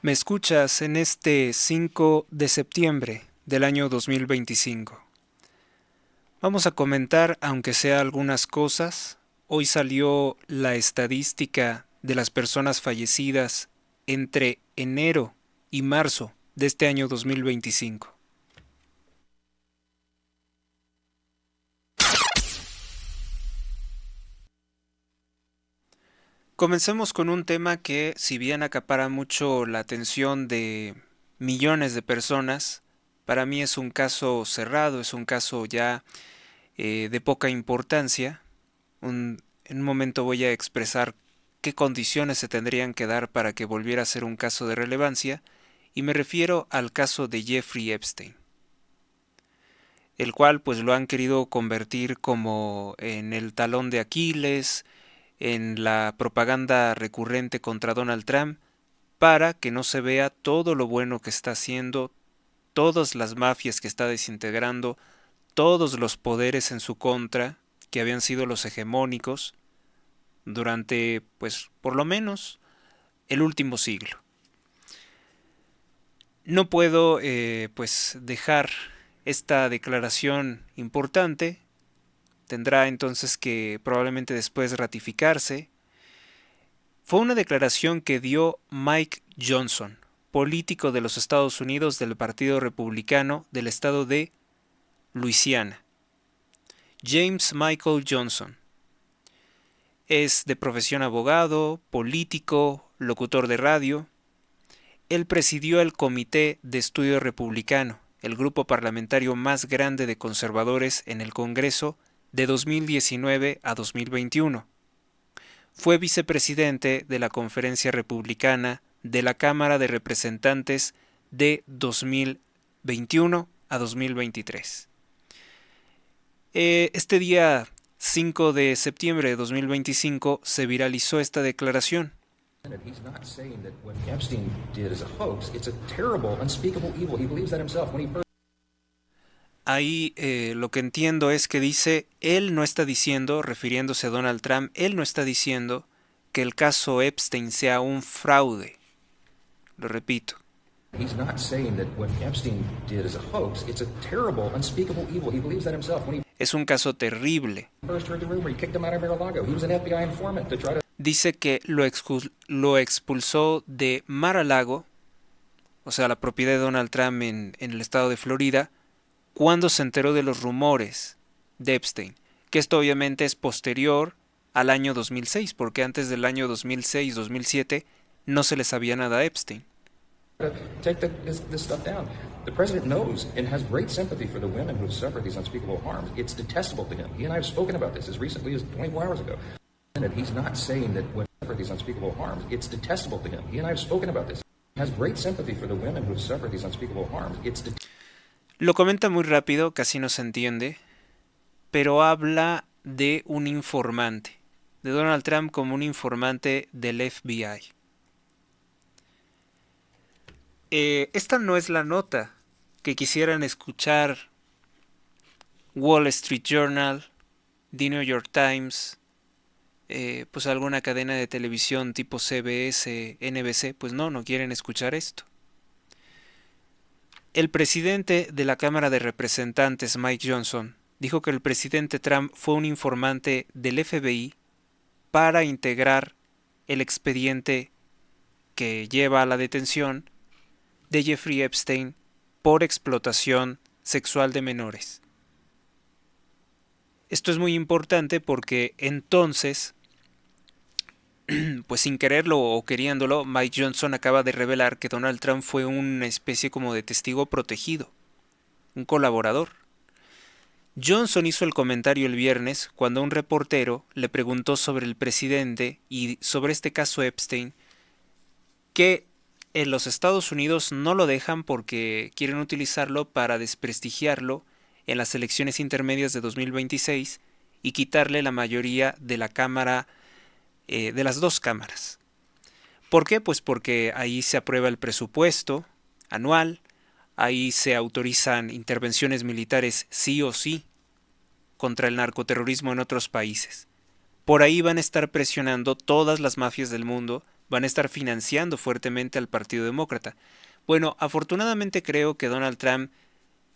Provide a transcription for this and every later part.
Me escuchas en este 5 de septiembre del año 2025. Vamos a comentar, aunque sea algunas cosas. Hoy salió la estadística de las personas fallecidas entre enero y marzo de este año 2025. Comencemos con un tema que, si bien acapara mucho la atención de millones de personas, para mí es un caso cerrado, es un caso ya de poca importancia. En un momento voy a expresar qué condiciones se tendrían que dar para que volviera a ser un caso de relevancia, y me refiero al caso de Jeffrey Epstein, el cual pues lo han querido convertir como en el talón de Aquiles, en la propaganda recurrente contra Donald Trump, para que no se vea todo lo bueno que está haciendo, todas las mafias que está desintegrando, todos los poderes en su contra, que habían sido los hegemónicos durante, pues, por lo menos el último siglo. No puedo, pues, dejar esta declaración importante. Tendrá entonces que probablemente después ratificarse. Fue una declaración que dio Mike Johnson, político de los Estados Unidos del Partido Republicano del estado de Luisiana. James Michael Johnson es de profesión abogado, político, locutor de radio. Él presidió el Comité de Estudio Republicano, el grupo parlamentario más grande de conservadores en el Congreso de 2019 a 2021. Fue vicepresidente de la Conferencia Republicana de la Cámara de Representantes de 2021 a 2023. Este día 5 de septiembre de 2025 se viralizó esta declaración. He's not saying that what Epstein did is a hoax. It's a terrible, unspeakable evil. He believes that himself. When he first... Ahí lo que entiendo es que dice, él no está diciendo, refiriéndose a Donald Trump, él no está diciendo que el caso Epstein sea un fraude. Lo repito. He's not saying that what Epstein did is a hoax. It's a terrible, unspeakable evil. He believes that himself. When he Es un caso terrible. first heard the rumor, he kicked him out of Mar-a-Lago. He was an FBI informant to try to... Dice que lo expulsó de Mar-a-Lago, o sea, la propiedad de Donald Trump en el estado de Florida, cuando se enteró de los rumores de Epstein, que esto obviamente es posterior al año 2006, porque antes del año 2006-2007 no se le sabía nada a Epstein. take this stuff down. The president knows and has great sympathy for the women who have suffered these unspeakable harms. It's detestable to him. He and I have spoken about this as recently as 24 hours ago. And he's not saying that when suffered these unspeakable harms, it's detestable to him. He and I have spoken about this. He has great sympathy for the women who have suffered these unspeakable harms. Lo comenta muy rápido, casi no se entiende, pero habla de un informante, de Donald Trump como un informante del FBI. Esta no es la nota que quisieran escuchar Wall Street Journal, The New York Times, pues alguna cadena de televisión tipo CBS, NBC. Pues no quieren escuchar esto. El presidente de la Cámara de Representantes, Mike Johnson, dijo que el presidente Trump fue un informante del FBI para integrar el expediente que lleva a la detención de Jeffrey Epstein por explotación sexual de menores. Esto es muy importante porque entonces, pues sin quererlo o queriéndolo, Mike Johnson acaba de revelar que Donald Trump fue una especie como de testigo protegido, un colaborador. Johnson hizo el comentario el viernes cuando un reportero le preguntó sobre el presidente y sobre este caso Epstein, que en los Estados Unidos no lo dejan porque quieren utilizarlo para desprestigiarlo en las elecciones intermedias de 2026 y quitarle la mayoría de la Cámara, de las dos cámaras. ¿Por qué? Pues porque ahí se aprueba el presupuesto anual, ahí se autorizan intervenciones militares sí o sí contra el narcoterrorismo en otros países. Por ahí van a estar presionando todas las mafias del mundo van a estar financiando fuertemente al Partido Demócrata. Bueno, afortunadamente creo que Donald Trump,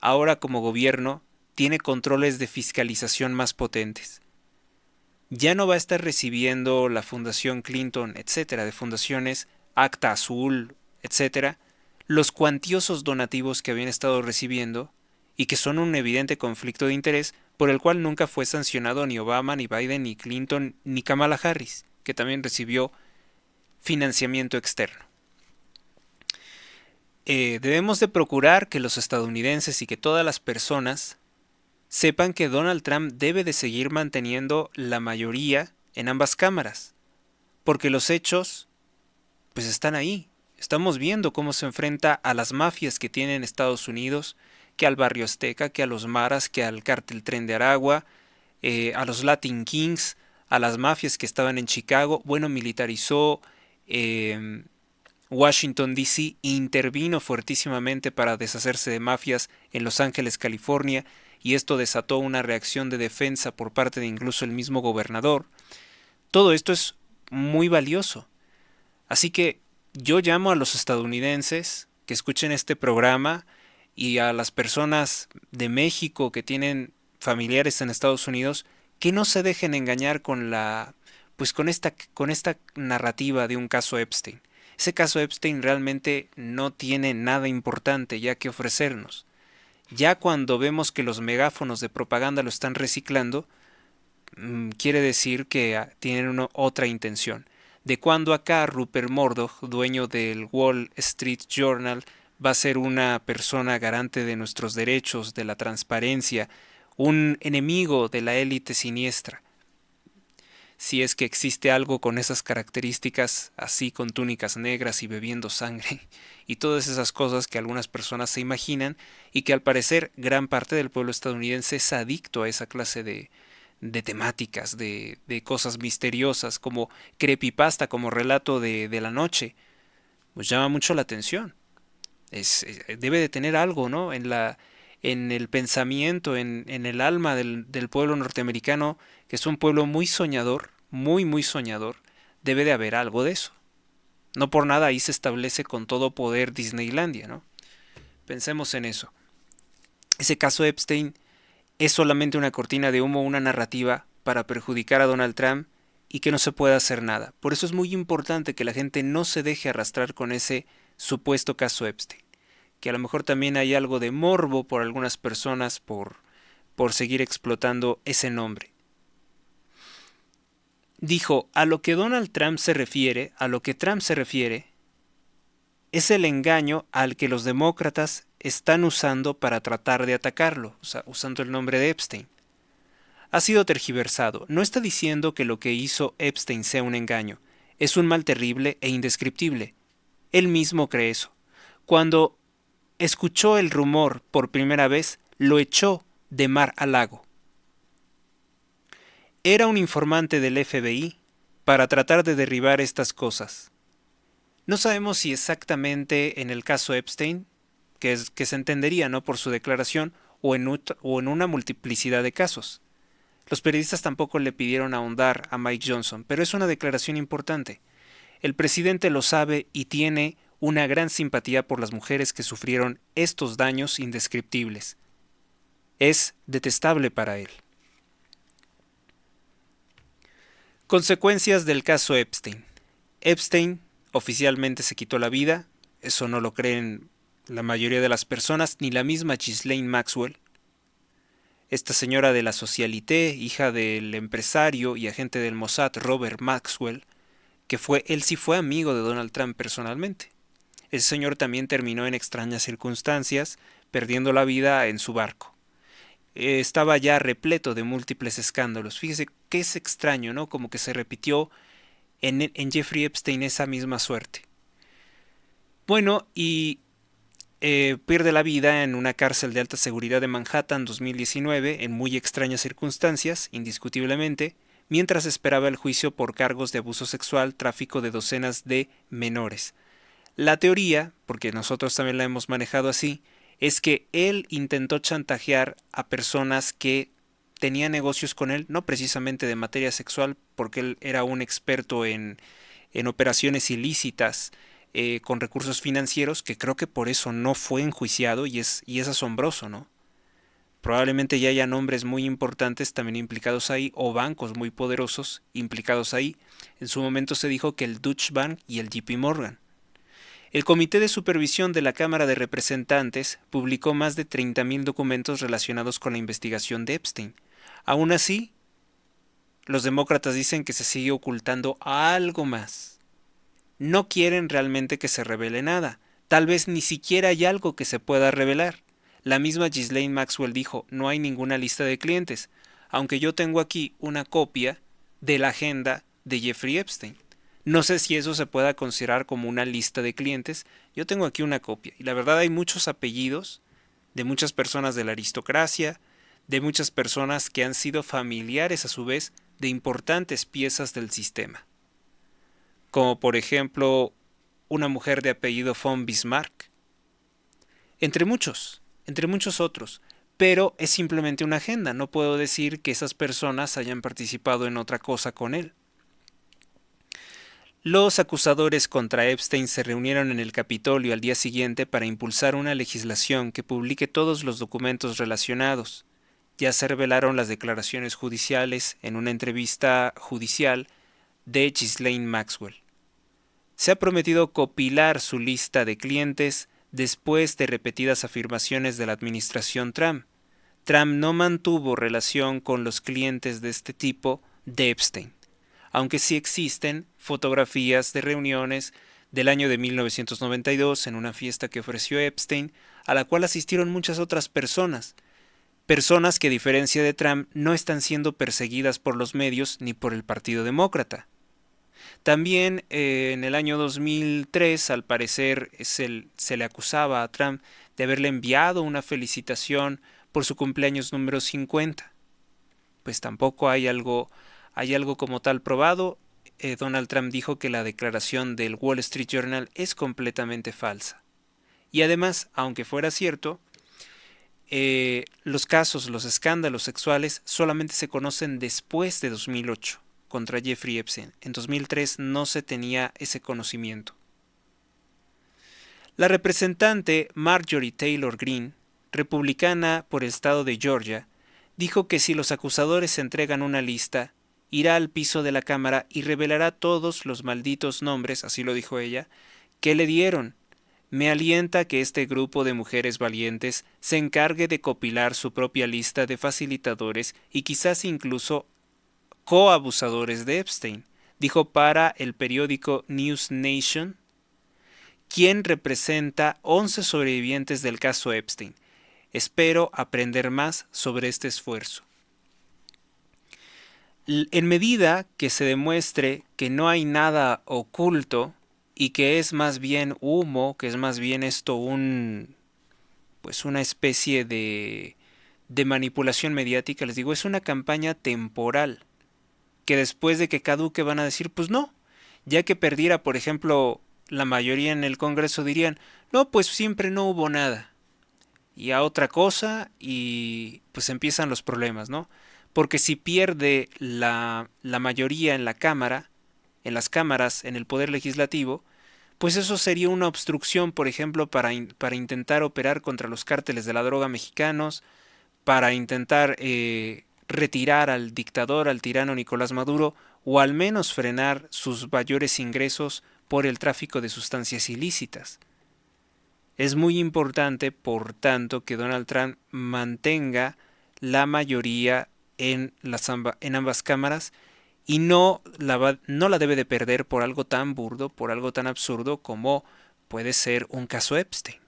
ahora como gobierno, tiene controles de fiscalización más potentes. Ya no va a estar recibiendo la Fundación Clinton, etcétera, de fundaciones, Acta Azul, etcétera, los cuantiosos donativos que habían estado recibiendo y que son un evidente conflicto de interés por el cual nunca fue sancionado ni Obama, ni Biden, ni Clinton, ni Kamala Harris, que también recibió financiamiento externo. Debemos de procurar que los estadounidenses y que todas las personas sepan que Donald Trump debe de seguir manteniendo la mayoría en ambas cámaras, porque los hechos pues están ahí. Estamos viendo cómo se enfrenta a las mafias que tiene en Estados Unidos, que al Barrio Azteca, que a los Maras, que al Cártel Tren de Aragua, a los Latin Kings, a las mafias que estaban en Chicago. Bueno, militarizó Washington, D.C., intervino fuertísimamente para deshacerse de mafias en Los Ángeles, California, y esto desató una reacción de defensa por parte de incluso el mismo gobernador. Todo esto es muy valioso. Así que yo llamo a los estadounidenses que escuchen este programa y a las personas de México que tienen familiares en Estados Unidos que no se dejen engañar con esta narrativa de un caso Epstein. Ese caso Epstein realmente no tiene nada importante ya que ofrecernos. Ya cuando vemos que los megáfonos de propaganda lo están reciclando, quiere decir que tienen otra intención. De cuando acá Rupert Murdoch, dueño del Wall Street Journal, va a ser una persona garante de nuestros derechos, de la transparencia, un enemigo de la élite siniestra. Si es que existe algo con esas características, así con túnicas negras y bebiendo sangre, y todas esas cosas que algunas personas se imaginan y que al parecer gran parte del pueblo estadounidense es adicto a esa clase de temáticas, de cosas misteriosas, como creepypasta, como relato de la noche, pues llama mucho la atención. Debe de tener algo, ¿no? En el pensamiento, en el alma del pueblo norteamericano, que es un pueblo muy soñador, muy soñador, debe de haber algo de eso. No por nada ahí se establece con todo poder Disneylandia, ¿no? Pensemos en eso. Ese caso Epstein es solamente una cortina de humo, una narrativa para perjudicar a Donald Trump y que no se pueda hacer nada. Por eso es muy importante que la gente no se deje arrastrar con ese supuesto caso Epstein. Que a lo mejor también hay algo de morbo por algunas personas por seguir explotando ese nombre. Dijo, a lo que Trump se refiere, es el engaño al que los demócratas están usando para tratar de atacarlo, o sea, usando el nombre de Epstein. Ha sido tergiversado. No está diciendo que lo que hizo Epstein sea un engaño. Es un mal terrible e indescriptible. Él mismo cree eso. Cuando escuchó el rumor por primera vez, lo echó de mar a lago. Era un informante del FBI para tratar de derribar estas cosas. No sabemos si exactamente en el caso Epstein, que se entendería no por su declaración, o en una multiplicidad de casos. Los periodistas tampoco le pidieron ahondar a Mike Johnson, pero es una declaración importante. El presidente lo sabe y tiene una gran simpatía por las mujeres que sufrieron estos daños indescriptibles. Es detestable para él. Consecuencias del caso Epstein. Epstein oficialmente se quitó la vida, eso no lo creen la mayoría de las personas, ni la misma Ghislaine Maxwell. Esta señora de la Socialité, hija del empresario y agente del Mossad Robert Maxwell, él sí fue amigo de Donald Trump personalmente. Ese señor también terminó en extrañas circunstancias, perdiendo la vida en su barco. Estaba ya repleto de múltiples escándalos. Fíjese que es extraño, ¿no? Como que se repitió en Jeffrey Epstein esa misma suerte. Bueno, y pierde la vida en una cárcel de alta seguridad de Manhattan 2019 en muy extrañas circunstancias, indiscutiblemente, mientras esperaba el juicio por cargos de abuso sexual, tráfico de docenas de menores. La teoría, porque nosotros también la hemos manejado así, es que él intentó chantajear a personas que tenían negocios con él, no precisamente de materia sexual, porque él era un experto en en operaciones ilícitas con recursos financieros, que creo que por eso no fue enjuiciado y es asombroso, ¿no? Probablemente ya haya nombres muy importantes también implicados ahí o bancos muy poderosos implicados ahí. En su momento se dijo que el Deutsche Bank y el JP Morgan. El Comité de Supervisión de la Cámara de Representantes publicó más de 30.000 documentos relacionados con la investigación de Epstein. Aún así, los demócratas dicen que se sigue ocultando algo más. No quieren realmente que se revele nada. Tal vez ni siquiera hay algo que se pueda revelar. La misma Ghislaine Maxwell dijo, no hay ninguna lista de clientes, aunque yo tengo aquí una copia de la agenda de Jeffrey Epstein. No sé si eso se pueda considerar como una lista de clientes. Yo tengo aquí una copia. Y la verdad hay muchos apellidos de muchas personas de la aristocracia, de muchas personas que han sido familiares a su vez de importantes piezas del sistema. Como por ejemplo una mujer de apellido von Bismarck. Entre muchos otros. Pero es simplemente una agenda. No puedo decir que esas personas hayan participado en otra cosa con él. Los acusadores contra Epstein se reunieron en el Capitolio al día siguiente para impulsar una legislación que publique todos los documentos relacionados. Ya se revelaron las declaraciones judiciales en una entrevista judicial de Ghislaine Maxwell. Se ha prometido compilar su lista de clientes después de repetidas afirmaciones de la administración Trump. Trump no mantuvo relación con los clientes de este tipo de Epstein, aunque sí existen fotografías de reuniones del año de 1992 en una fiesta que ofreció Epstein, a la cual asistieron muchas otras personas que a diferencia de Trump no están siendo perseguidas por los medios ni por el Partido Demócrata. También en el año 2003, al parecer, se le acusaba a Trump de haberle enviado una felicitación por su cumpleaños número 50. Pues tampoco hay algo como tal probado. Donald Trump dijo que la declaración del Wall Street Journal es completamente falsa. Y además, aunque fuera cierto, los escándalos sexuales solamente se conocen después de 2008 contra Jeffrey Epstein. En 2003 no se tenía ese conocimiento. La representante Marjorie Taylor Greene, republicana por el estado de Georgia, dijo que si los acusadores entregan una lista, irá al piso de la Cámara y revelará todos los malditos nombres, así lo dijo ella, que le dieron. Me alienta que este grupo de mujeres valientes se encargue de compilar su propia lista de facilitadores y quizás incluso coabusadores de Epstein, dijo para el periódico News Nation, quien representa 11 sobrevivientes del caso Epstein. Espero aprender más sobre este esfuerzo. En medida que se demuestre que no hay nada oculto y que es más bien humo, que es más bien esto una especie de manipulación mediática, les digo, es una campaña temporal que después de que caduque van a decir, pues no, ya que perdiera, por ejemplo, la mayoría en el Congreso dirían, no, pues siempre no hubo nada. Y a otra cosa y pues empiezan los problemas, ¿no? Porque si pierde la mayoría en la Cámara, en las cámaras, en el Poder Legislativo, pues eso sería una obstrucción, por ejemplo, para intentar operar contra los cárteles de la droga mexicanos, para intentar retirar al dictador, al tirano Nicolás Maduro, o al menos frenar sus mayores ingresos por el tráfico de sustancias ilícitas. Es muy importante, por tanto, que Donald Trump mantenga la mayoría en ambas cámaras y no la debe de perder por algo tan burdo, por algo tan absurdo como puede ser un caso Epstein.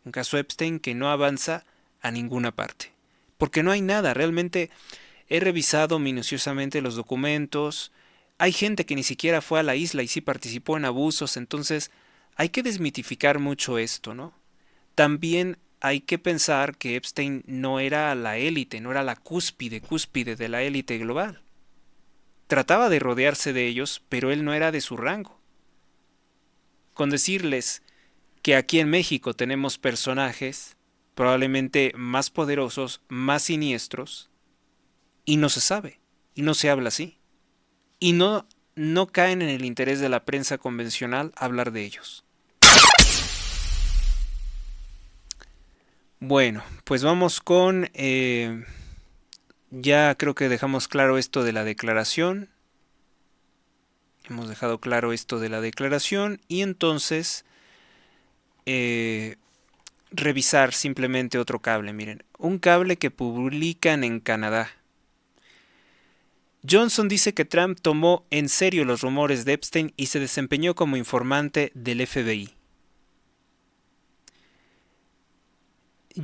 Un caso Epstein que no avanza a ninguna parte. Porque no hay nada, realmente he revisado minuciosamente los documentos, hay gente que ni siquiera fue a la isla y sí participó en abusos, entonces hay que desmitificar mucho esto, ¿no? También hay que pensar que Epstein no era la élite, no era la cúspide de la élite global. Trataba de rodearse de ellos, pero él no era de su rango. Con decirles que aquí en México tenemos personajes probablemente más poderosos, más siniestros, y no se sabe, y no se habla así. Y no no caen en el interés de la prensa convencional hablar de ellos. Bueno, pues vamos con... ya creo que dejamos claro esto de la declaración. Hemos dejado claro esto de la declaración y entonces revisar simplemente otro cable. Miren, un cable que publican en Canadá. Johnson dice que Trump tomó en serio los rumores de Epstein y se desempeñó como informante del FBI.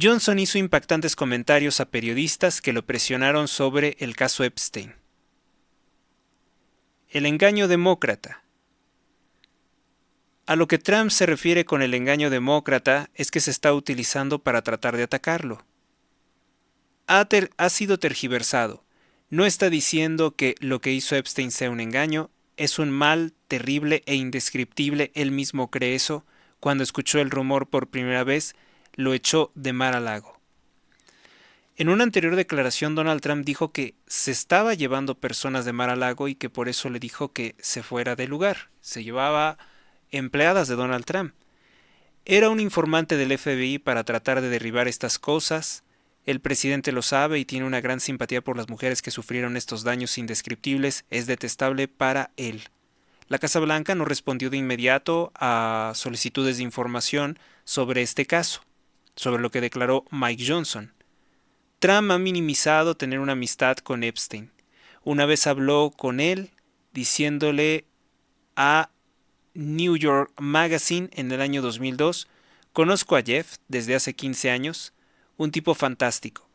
Johnson hizo impactantes comentarios a periodistas que lo presionaron sobre el caso Epstein. El engaño demócrata. A lo que Trump se refiere con el engaño demócrata es que se está utilizando para tratar de atacarlo. Ha sido tergiversado. No está diciendo que lo que hizo Epstein sea un engaño, es un mal terrible e indescriptible. Él mismo cree eso. Cuando escuchó el rumor por primera vez, lo echó de Mar-a-Lago. En una anterior declaración, Donald Trump dijo que se estaba llevando personas de Mar-a-Lago y que por eso le dijo que se fuera del lugar. Se llevaba empleadas de Donald Trump. Era un informante del FBI para tratar de derribar estas cosas. El presidente lo sabe y tiene una gran simpatía por las mujeres que sufrieron estos daños indescriptibles. Es detestable para él. La Casa Blanca no respondió de inmediato a solicitudes de información sobre este caso, sobre lo que declaró Mike Johnson. Trump ha minimizado tener una amistad con Epstein. Una vez habló con él diciéndole a New York Magazine en el año 2002, conozco a Jeff desde hace 15 años, un tipo fantástico.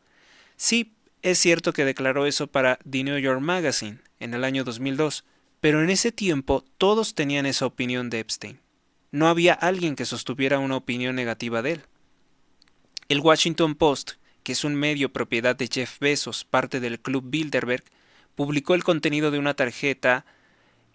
Sí, es cierto que declaró eso para The New York Magazine en el año 2002, pero en ese tiempo todos tenían esa opinión de Epstein. No había alguien que sostuviera una opinión negativa de él. El Washington Post, que es un medio propiedad de Jeff Bezos, parte del Club Bilderberg, publicó el contenido de una tarjeta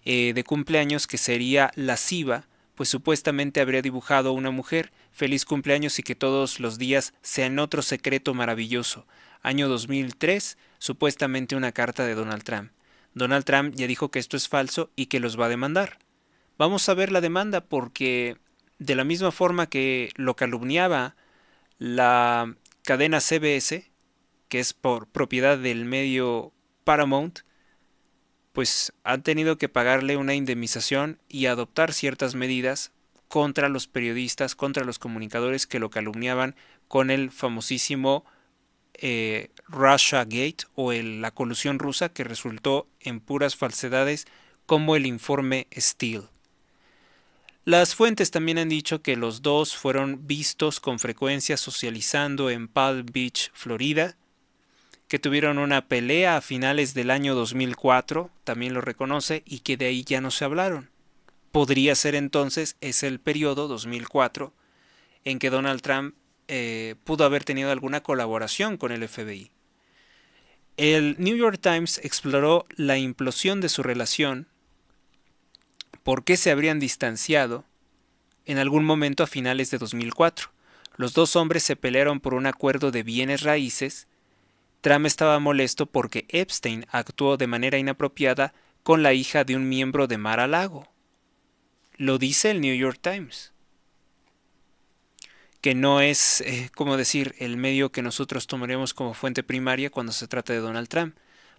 de cumpleaños que sería lasciva, pues supuestamente habría dibujado a una mujer, feliz cumpleaños y que todos los días sean otro secreto maravilloso. Año 2003, supuestamente una carta de Donald Trump. Donald Trump ya dijo que esto es falso y que los va a demandar. Vamos a ver la demanda porque de la misma forma que lo calumniaba la cadena CBS, que es por propiedad del medio Paramount, pues han tenido que pagarle una indemnización y adoptar ciertas medidas contra los periodistas, contra los comunicadores que lo calumniaban con el famosísimo Russiagate o la colusión rusa que resultó en puras falsedades como el informe Steele. Las fuentes también han dicho que los dos fueron vistos con frecuencia socializando en Palm Beach, Florida, que tuvieron una pelea a finales del año 2004, también lo reconoce, y que de ahí ya no se hablaron. Podría ser entonces ese el periodo 2004 en que Donald Trump pudo haber tenido alguna colaboración con el FBI. El New York Times exploró la implosión de su relación, por qué se habrían distanciado en algún momento a finales de 2004. Los dos hombres se pelearon por un acuerdo de bienes raíces. Trump estaba molesto porque Epstein actuó de manera inapropiada con la hija de un miembro de Mar-a-Lago. Lo dice el New York Times, que no es, como decir, el medio que nosotros tomaríamos como fuente primaria cuando se trata de Donald Trump.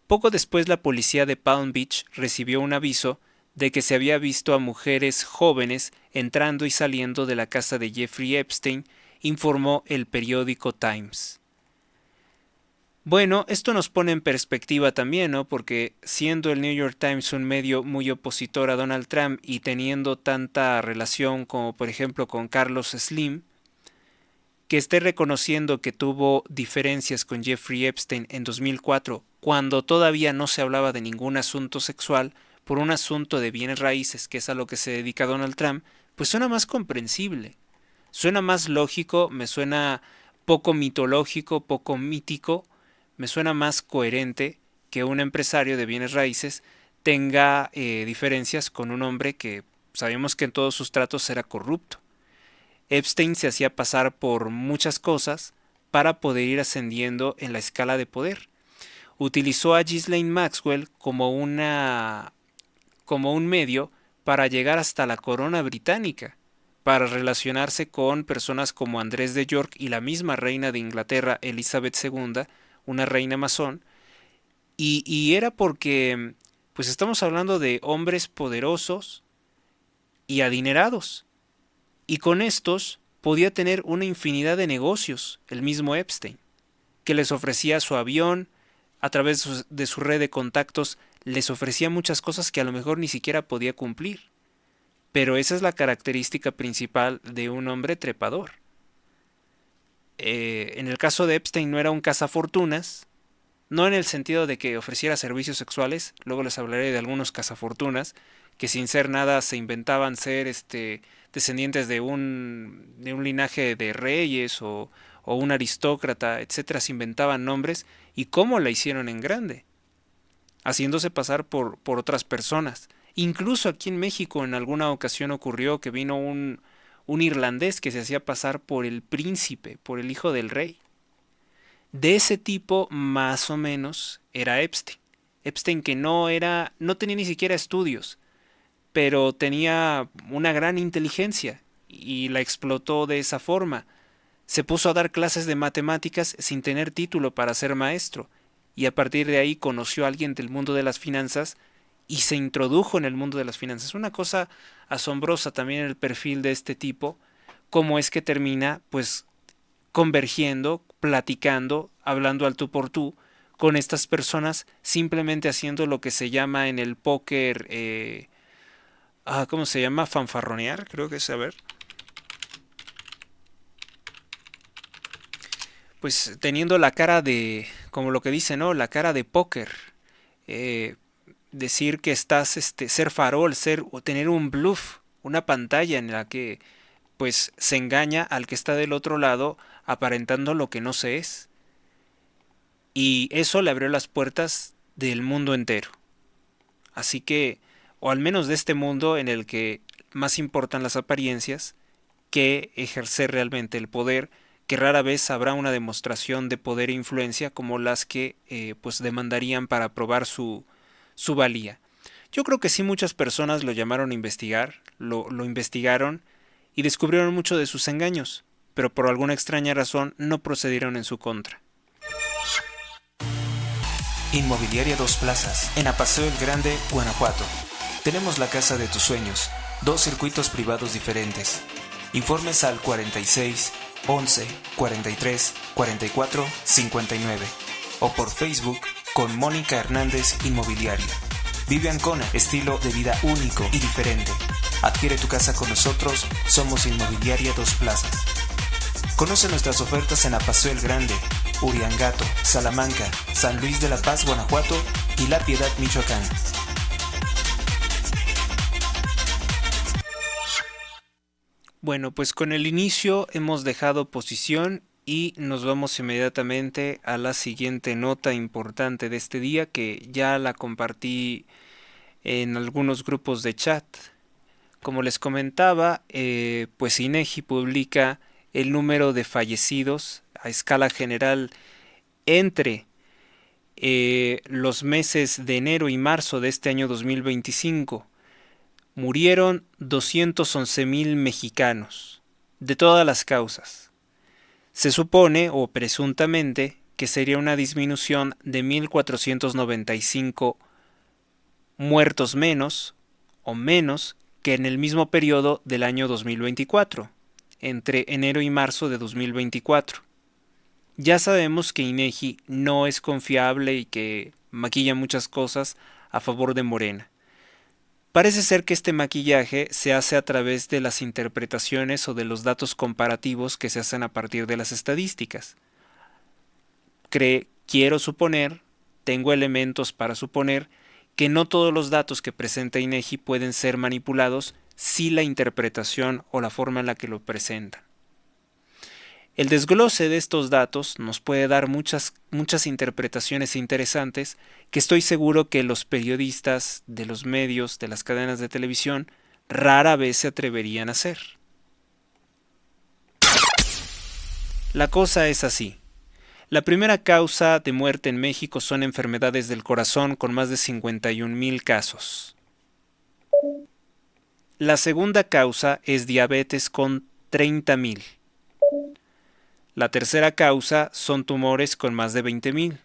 Poco después la policía de Palm Beach recibió un aviso de que se había visto a mujeres jóvenes entrando y saliendo de la casa de Jeffrey Epstein, informó el periódico Times. Bueno, esto nos pone en perspectiva también, ¿no? Porque siendo el New York Times un medio muy opositor a Donald Trump y teniendo tanta relación como por ejemplo con Carlos Slim, que esté reconociendo que tuvo diferencias con Jeffrey Epstein en 2004, cuando todavía no se hablaba de ningún asunto sexual, por un asunto de bienes raíces, que es a lo que se dedica Donald Trump, pues suena más comprensible, suena más lógico, me suena poco mitológico, poco mítico, me suena más coherente que un empresario de bienes raíces tenga diferencias con un hombre que sabemos que en todos sus tratos era corrupto. Epstein se hacía pasar por muchas cosas para poder ir ascendiendo en la escala de poder. Utilizó a Ghislaine Maxwell como una como un medio para llegar hasta la corona británica, para relacionarse con personas como Andrés de York y la misma reina de Inglaterra, Elizabeth II, una reina masón, y era porque, pues estamos hablando de hombres poderosos y adinerados, y con estos podía tener una infinidad de negocios, el mismo Epstein, que les ofrecía su avión, a través de su red de contactos, les ofrecía muchas cosas que a lo mejor ni siquiera podía cumplir. Pero esa es la característica principal de un hombre trepador. En el caso de Epstein no era un cazafortunas, no en el sentido de que ofreciera servicios sexuales, luego les hablaré de algunos cazafortunas, que sin ser nada se inventaban ser descendientes de un linaje de reyes o un aristócrata, etcétera, se inventaban nombres y cómo la hicieron en grande, haciéndose pasar por otras personas. Incluso aquí en México en alguna ocasión ocurrió que vino un irlandés que se hacía pasar por el príncipe, por el hijo del rey. De ese tipo, más o menos, era Epstein. Epstein que no tenía ni siquiera estudios, pero tenía una gran inteligencia y la explotó de esa forma. Se puso a dar clases de matemáticas sin tener título para ser maestro, y a partir de ahí conoció a alguien del mundo de las finanzas y se introdujo en el mundo de las finanzas. Una cosa asombrosa también el perfil de este tipo, cómo es que termina pues convergiendo, platicando, hablando al tú por tú con estas personas, simplemente haciendo lo que se llama en el póker, ¿cómo se llama? Fanfarronear, creo que es, a ver. Pues teniendo la cara de, como lo que dice, ¿no? La cara de póker. Eh, Decir que estás, ser farol, o tener un bluff, una pantalla en la que pues se engaña al que está del otro lado aparentando lo que no se es. Y eso le abrió las puertas del mundo entero. Así que, o al menos de este mundo en el que más importan las apariencias que ejercer realmente el poder, que rara vez habrá una demostración de poder e influencia como las que pues demandarían para probar su valía. Yo creo que sí muchas personas lo llamaron a investigar, lo investigaron y descubrieron mucho de sus engaños, pero por alguna extraña razón no procedieron en su contra. Inmobiliaria Dos Plazas, en Apaseo el Grande, Guanajuato. Tenemos la casa de tus sueños, 2 circuitos privados diferentes. Informes al 46 11 43 44 59 o por Facebook con Mónica Hernández Inmobiliaria. Vive Ancona, estilo de vida único y diferente. Adquiere tu casa con nosotros, somos Inmobiliaria Dos Plazas. Conoce nuestras ofertas en Apaseo el Grande, Uriangato, Salamanca, San Luis de la Paz, Guanajuato y La Piedad, Michoacán. Bueno, pues con el inicio hemos dejado posición y nos vamos inmediatamente a la siguiente nota importante de este día que ya la compartí en algunos grupos de chat. Como les comentaba, pues INEGI publica el número de fallecidos a escala general entre los meses de enero y marzo de este año 2025. Murieron 211,000 mexicanos, de todas las causas. Se supone, o presuntamente, que sería una disminución de 1,495 muertos menos, o menos, que en el mismo periodo del año 2024, entre enero y marzo de 2024. Ya sabemos que INEGI no es confiable y que maquilla muchas cosas a favor de Morena. Parece ser que este maquillaje se hace a través de las interpretaciones o de los datos comparativos que se hacen a partir de las estadísticas. Quiero suponer, tengo elementos para suponer, que no todos los datos que presenta INEGI pueden ser manipulados si la interpretación o la forma en la que lo presentan. El desglose de estos datos nos puede dar muchas interpretaciones interesantes que estoy seguro que los periodistas de los medios, de las cadenas de televisión, rara vez se atreverían a hacer. La cosa es así. La primera causa de muerte en México son enfermedades del corazón con más de 51,000 casos. La segunda causa es diabetes con 30,000. La tercera causa son tumores con más de 20,000.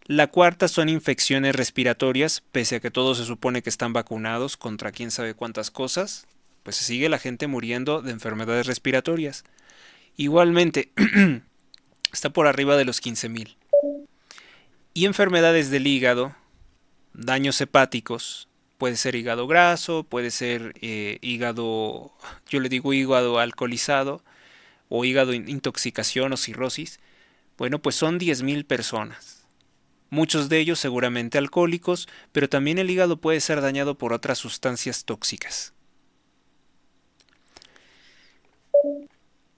La cuarta son infecciones respiratorias, pese a que todos se supone que están vacunados contra quién sabe cuántas cosas, pues se sigue la gente muriendo de enfermedades respiratorias. Igualmente, está por arriba de los 15,000. Y enfermedades del hígado, daños hepáticos, puede ser hígado graso, puede ser hígado, yo le digo hígado alcoholizado, o hígado intoxicación o cirrosis. Bueno, pues son 10,000 personas. Muchos de ellos seguramente alcohólicos, pero también el hígado puede ser dañado por otras sustancias tóxicas.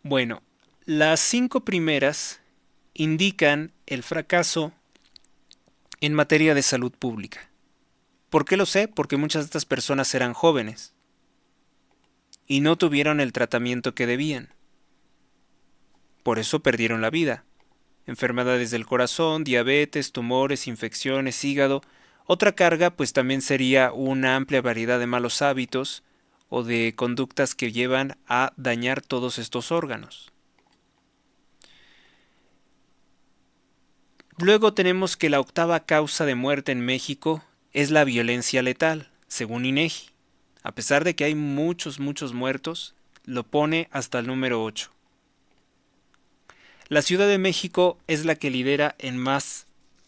Bueno, las 5 primeras indican el fracaso en materia de salud pública. ¿Por qué lo sé? Porque muchas de estas personas eran jóvenes y no tuvieron el tratamiento que debían. Por eso perdieron la vida. Enfermedades del corazón, diabetes, tumores, infecciones, hígado. Otra carga pues también sería una amplia variedad de malos hábitos o de conductas que llevan a dañar todos estos órganos. Luego tenemos que la octava causa de muerte en México es la violencia letal, según INEGI. A pesar de que hay muchos muertos, lo pone hasta el número 8. La Ciudad de México es la que lidera en más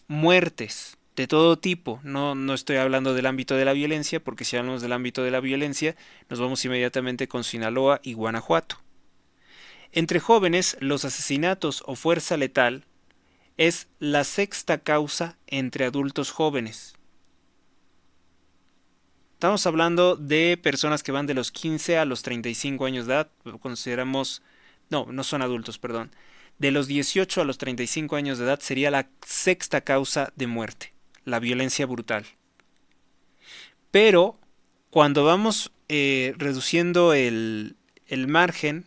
muertes de todo tipo. No estoy hablando del ámbito de la violencia, porque si hablamos del ámbito de la violencia, nos vamos inmediatamente con Sinaloa y Guanajuato. Entre jóvenes, los asesinatos o fuerza letal es la sexta causa entre adultos jóvenes. Estamos hablando de personas que van de los 15 a los 35 años de edad. Consideramos, no son adultos, perdón. De los 18 a los 35 años de edad sería la sexta causa de muerte, la violencia brutal. Pero cuando vamos reduciendo el margen,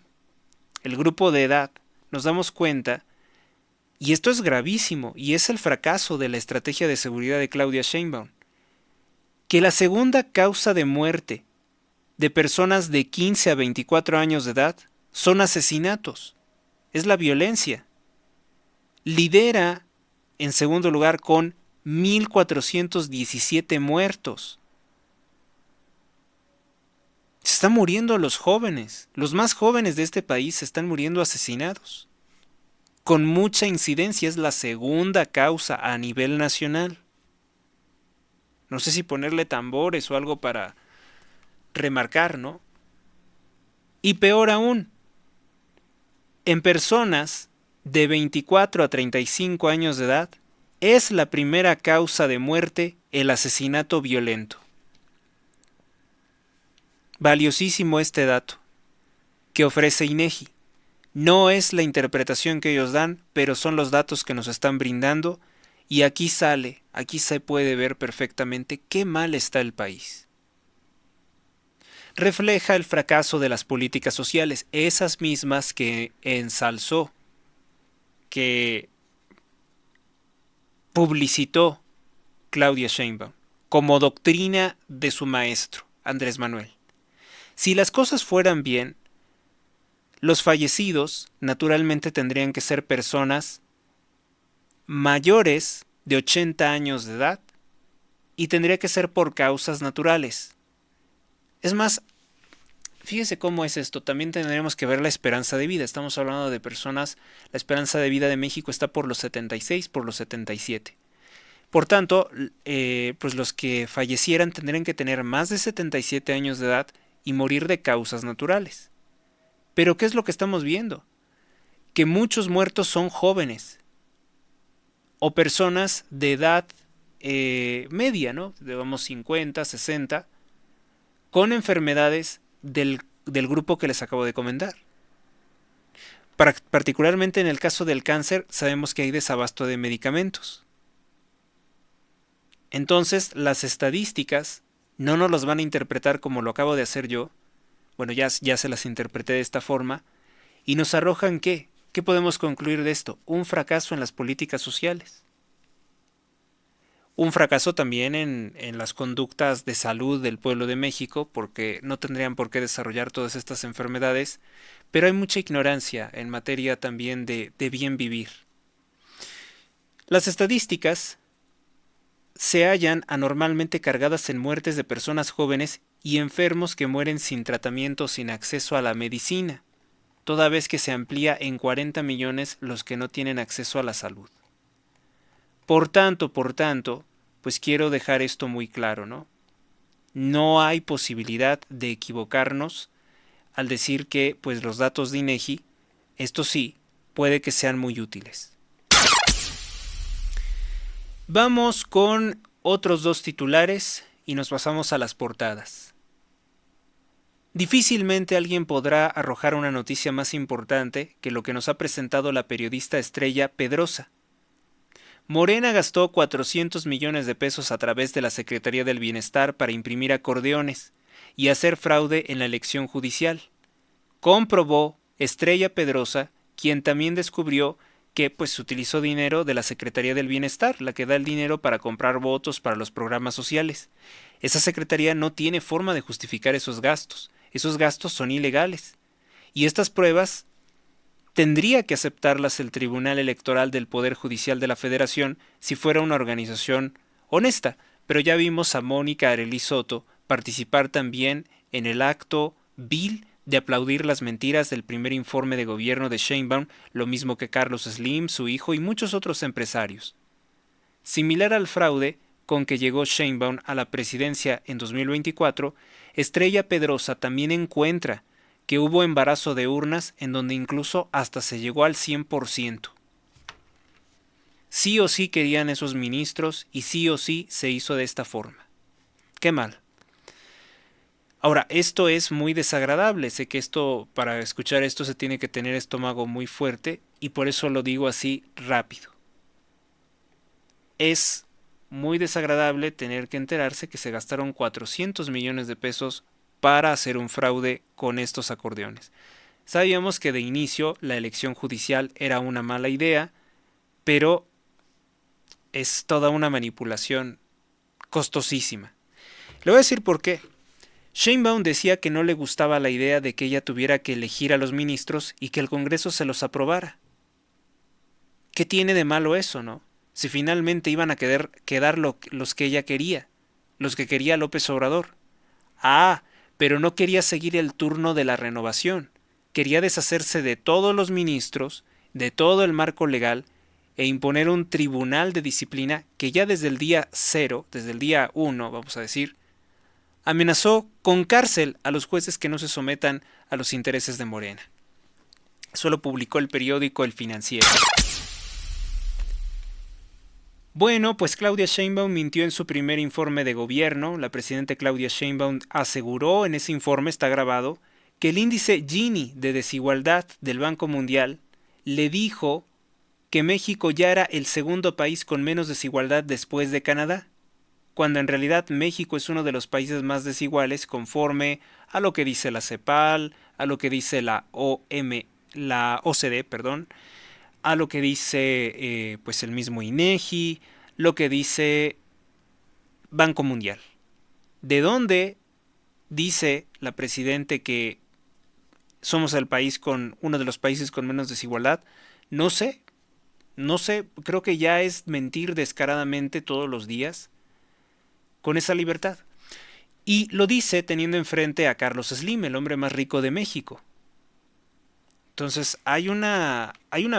el grupo de edad, nos damos cuenta, y esto es gravísimo, y es el fracaso de la estrategia de seguridad de Claudia Sheinbaum, que la segunda causa de muerte de personas de 15 a 24 años de edad son asesinatos. Es la violencia. Lidera en segundo lugar con 1,417 muertos. Se están muriendo los jóvenes. Los más jóvenes de este país se están muriendo asesinados. Con mucha incidencia, es la segunda causa a nivel nacional. No sé si ponerle tambores o algo para remarcar, ¿no? Y peor aún, en personas de 24 a 35 años de edad, es la primera causa de muerte el asesinato violento. Valiosísimo este dato que ofrece INEGI. No es la interpretación que ellos dan, pero son los datos que nos están brindando, y aquí se puede ver perfectamente qué mal está el país. Refleja el fracaso de las políticas sociales, esas mismas que ensalzó, que publicitó Claudia Sheinbaum como doctrina de su maestro, Andrés Manuel. Si las cosas fueran bien, los fallecidos naturalmente tendrían que ser personas mayores de 80 años de edad y tendría que ser por causas naturales. Es más, fíjese cómo es esto, también tendremos que ver la esperanza de vida. Estamos hablando de personas, la esperanza de vida de México está por los 76, por los 77. Por tanto, pues los que fallecieran tendrían que tener más de 77 años de edad y morir de causas naturales. Pero ¿qué es lo que estamos viendo? Que muchos muertos son jóvenes o personas de edad media, ¿no? Digamos 50, 60, con enfermedades del grupo que les acabo de comentar. Particularmente en el caso del cáncer, sabemos que hay desabasto de medicamentos. Entonces, las estadísticas no nos las van a interpretar como lo acabo de hacer yo. Bueno, ya se las interpreté de esta forma. Y nos arrojan ¿qué? ¿Qué podemos concluir de esto? Un fracaso en las políticas sociales. Un fracaso también en las conductas de salud del pueblo de México, porque no tendrían por qué desarrollar todas estas enfermedades, pero hay mucha ignorancia en materia también de bien vivir. Las estadísticas se hallan anormalmente cargadas en muertes de personas jóvenes y enfermos que mueren sin tratamiento o sin acceso a la medicina, toda vez que se amplía en 40 millones los que no tienen acceso a la salud. Por tanto, pues quiero dejar esto muy claro, ¿no? No hay posibilidad de equivocarnos al decir que, pues, los datos de INEGI, estos sí, puede que sean muy útiles. Vamos con otros dos titulares y nos pasamos a las portadas. Difícilmente alguien podrá arrojar una noticia más importante que lo que nos ha presentado la periodista estrella Pedrosa. Morena gastó 400 millones de pesos a través de la Secretaría del Bienestar para imprimir acordeones y hacer fraude en la elección judicial. Comprobó Estrella Pedrosa, quien también descubrió que pues se utilizó dinero de la Secretaría del Bienestar, la que da el dinero para comprar votos para los programas sociales. Esa secretaría no tiene forma de justificar esos gastos son ilegales. Y estas pruebas tendría que aceptarlas el Tribunal Electoral del Poder Judicial de la Federación si fuera una organización honesta, pero ya vimos a Mónica Arely Soto participar también en el acto vil de aplaudir las mentiras del primer informe de gobierno de Sheinbaum, lo mismo que Carlos Slim, su hijo y muchos otros empresarios. Similar al fraude con que llegó Sheinbaum a la presidencia en 2024, Estrella Pedrosa también encuentra que hubo embarazo de urnas en donde incluso hasta se llegó al 100%. Sí o sí querían esos ministros y sí o sí se hizo de esta forma. Qué mal. Ahora, esto es muy desagradable, sé que para escuchar esto se tiene que tener estómago muy fuerte y por eso lo digo así rápido. Es muy desagradable tener que enterarse que se gastaron 400 millones de pesos para hacer un fraude con estos acordeones. Sabíamos que de inicio la elección judicial era una mala idea, pero es toda una manipulación costosísima. Le voy a decir por qué. Sheinbaum decía que no le gustaba la idea de que ella tuviera que elegir a los ministros y que el Congreso se los aprobara. ¿Qué tiene de malo eso, no? Si finalmente iban a quedar los que ella quería, los que quería López Obrador. Pero no quería seguir el turno de la renovación. Quería deshacerse de todos los ministros, de todo el marco legal, e imponer un tribunal de disciplina que ya desde el día 0, desde el día 1, vamos a decir, amenazó con cárcel a los jueces que no se sometan a los intereses de Morena. Eso lo publicó el periódico El Financiero. Bueno, pues Claudia Sheinbaum mintió en su primer informe de gobierno. La presidenta Claudia Sheinbaum aseguró en ese informe, está grabado, que el índice Gini de desigualdad del Banco Mundial le dijo que México ya era el segundo país con menos desigualdad después de Canadá, cuando en realidad México es uno de los países más desiguales conforme a lo que dice la CEPAL, a lo que dice la OCDE, a lo que dice pues el mismo INEGI, lo que dice Banco Mundial. ¿De dónde dice la presidenta que somos uno de los países con menos desigualdad? No sé, creo que ya es mentir descaradamente todos los días con esa libertad. Y lo dice teniendo enfrente a Carlos Slim, el hombre más rico de México. Entonces hay una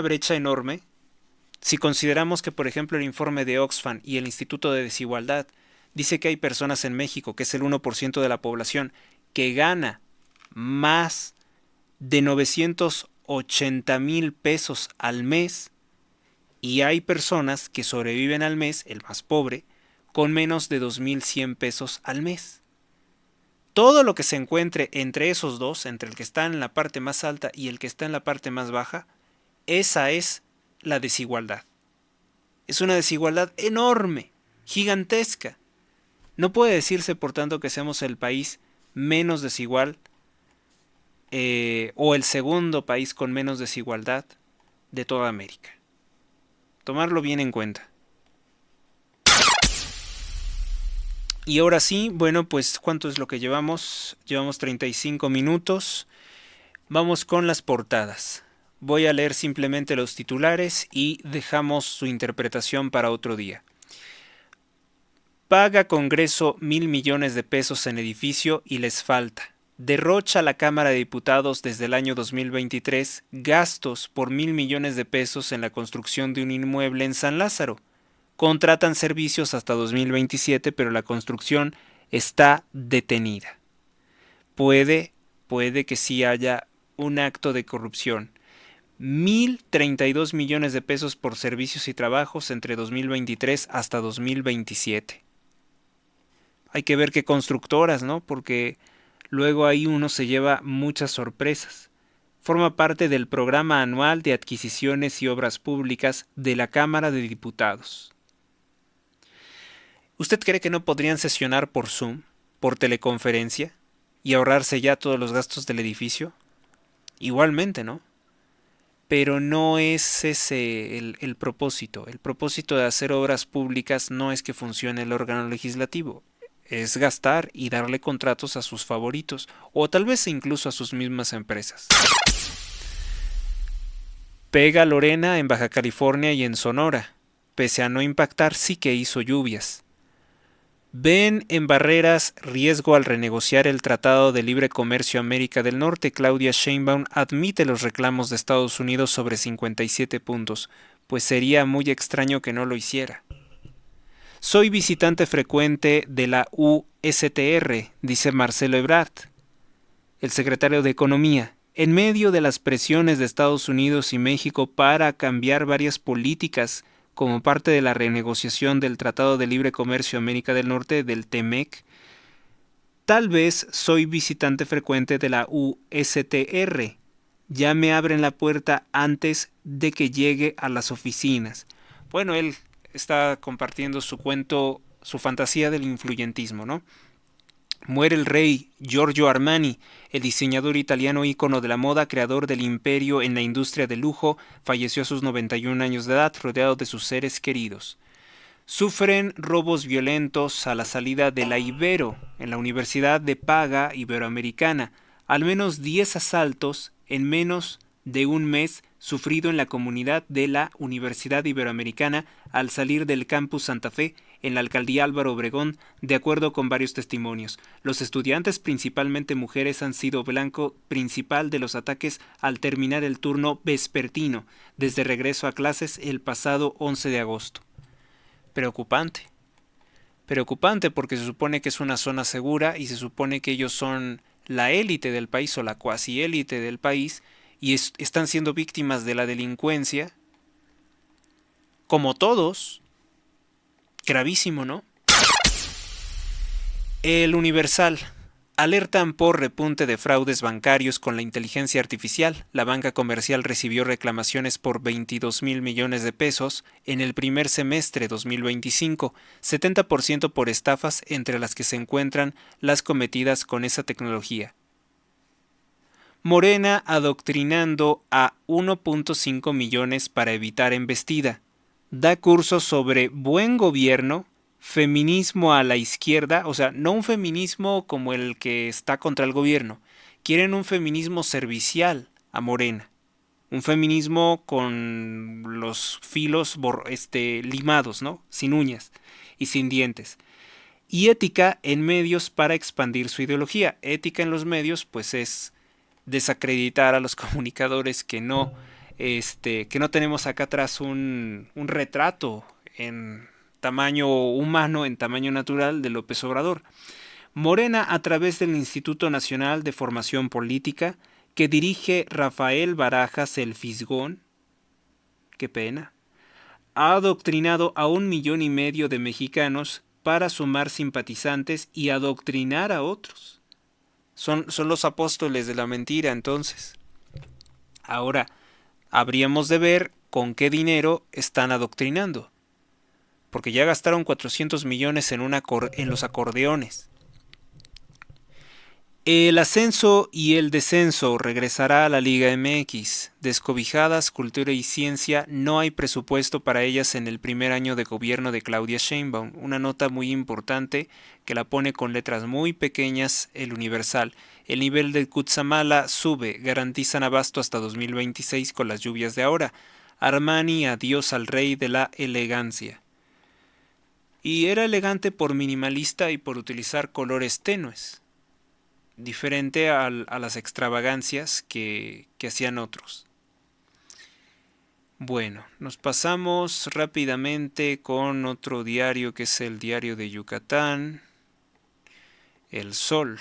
brecha enorme si consideramos que, por ejemplo, el informe de Oxfam y el Instituto de Desigualdad dice que hay personas en México, que es el 1% de la población, que gana más de 980,000 pesos al mes, y hay personas que sobreviven al mes, el más pobre, con menos de 2,100 pesos al mes. Todo lo que se encuentre entre esos dos, entre el que está en la parte más alta y el que está en la parte más baja, esa es la desigualdad. Es una desigualdad enorme, gigantesca. No puede decirse, por tanto, que seamos el país menos desigual o el segundo país con menos desigualdad de toda América. Tomarlo bien en cuenta. Y ahora sí, bueno, pues ¿cuánto es lo que llevamos? Llevamos 35 minutos. Vamos con las portadas. Voy a leer simplemente los titulares y dejamos su interpretación para otro día. Paga Congreso 1.000 millones de pesos en edificio y les falta. Derrocha la Cámara de Diputados desde el año 2023 gastos por 1.000 millones de pesos en la construcción de un inmueble en San Lázaro. Contratan servicios hasta 2027, pero la construcción está detenida. Puede que sí haya un acto de corrupción. 1.032 millones de pesos por servicios y trabajos entre 2023 hasta 2027. Hay que ver qué constructoras, ¿no? Porque luego ahí uno se lleva muchas sorpresas. Forma parte del programa anual de adquisiciones y obras públicas de la Cámara de Diputados. ¿Usted cree que no podrían sesionar por Zoom, por teleconferencia, y ahorrarse ya todos los gastos del edificio? Igualmente, ¿no? Pero no es ese el propósito. El propósito de hacer obras públicas no es que funcione el órgano legislativo. Es gastar y darle contratos a sus favoritos, o tal vez incluso a sus mismas empresas. Pega Lorena en Baja California y en Sonora. Pese a no impactar, sí que hizo lluvias. Ven en barreras riesgo al renegociar el Tratado de Libre Comercio América del Norte. Claudia Sheinbaum admite los reclamos de Estados Unidos sobre 57 puntos, pues sería muy extraño que no lo hiciera. Soy visitante frecuente de la USTR, dice Marcelo Ebrard, el secretario de Economía, en medio de las presiones de Estados Unidos y México para cambiar varias políticas como parte de la renegociación del Tratado de Libre Comercio América del Norte, del TEMEC. Tal vez soy visitante frecuente de la USTR. Ya me abren la puerta antes de que llegue a las oficinas. Bueno, él está compartiendo su cuento, su fantasía del influyentismo, ¿no? Muere el rey Giorgio Armani, el diseñador italiano ícono de la moda, creador del imperio en la industria del lujo, falleció a sus 91 años de edad, rodeado de sus seres queridos. Sufren robos violentos a la salida de la Ibero, en la Universidad de Paga Iberoamericana. Al menos 10 asaltos en menos de un mes sufrido en la comunidad de la Universidad Iberoamericana al salir del campus Santa Fe en la alcaldía Álvaro Obregón, de acuerdo con varios testimonios. Los estudiantes, principalmente mujeres, han sido blanco principal de los ataques al terminar el turno vespertino, desde regreso a clases el pasado 11 de agosto. Preocupante. Preocupante porque se supone que es una zona segura y se supone que ellos son la élite del país o la cuasi élite del país y están siendo víctimas de la delincuencia, como todos. Gravísimo, ¿no? El Universal. Alertan por repunte de fraudes bancarios con la inteligencia artificial. La banca comercial recibió reclamaciones por 22.000 millones de pesos en el primer semestre 2025, 70% por estafas, entre las que se encuentran las cometidas con esa tecnología. Morena adoctrinando a 1.5 millones para evitar embestida. Da cursos sobre buen gobierno, feminismo a la izquierda, o sea, no un feminismo como el que está contra el gobierno. Quieren un feminismo servicial a Morena. Un feminismo con los filos limados, ¿no? Sin uñas y sin dientes. Y ética en medios para expandir su ideología. Ética en los medios, pues es desacreditar a los comunicadores que no tenemos acá atrás un retrato en tamaño humano, en tamaño natural de López Obrador. Morena, a través del Instituto Nacional de Formación Política, que dirige Rafael Barajas el Fisgón, qué pena, ha adoctrinado a 1,5 millones de mexicanos para sumar simpatizantes y adoctrinar a otros. Son los apóstoles de la mentira, entonces. Ahora, habríamos de ver con qué dinero están adoctrinando. Porque ya gastaron 400 millones en los acordeones. El ascenso y el descenso regresará a la Liga MX. Descobijadas, cultura y ciencia, no hay presupuesto para ellas en el primer año de gobierno de Claudia Sheinbaum. Una nota muy importante que la pone con letras muy pequeñas el Universal. El nivel de Cutzamala sube, garantizan abasto hasta 2026 con las lluvias de ahora. Armani, adiós al rey de la elegancia. Y era elegante por minimalista y por utilizar colores tenues, diferente a las extravagancias que hacían otros. Bueno, nos pasamos rápidamente con otro diario que es el Diario de Yucatán, El Sol.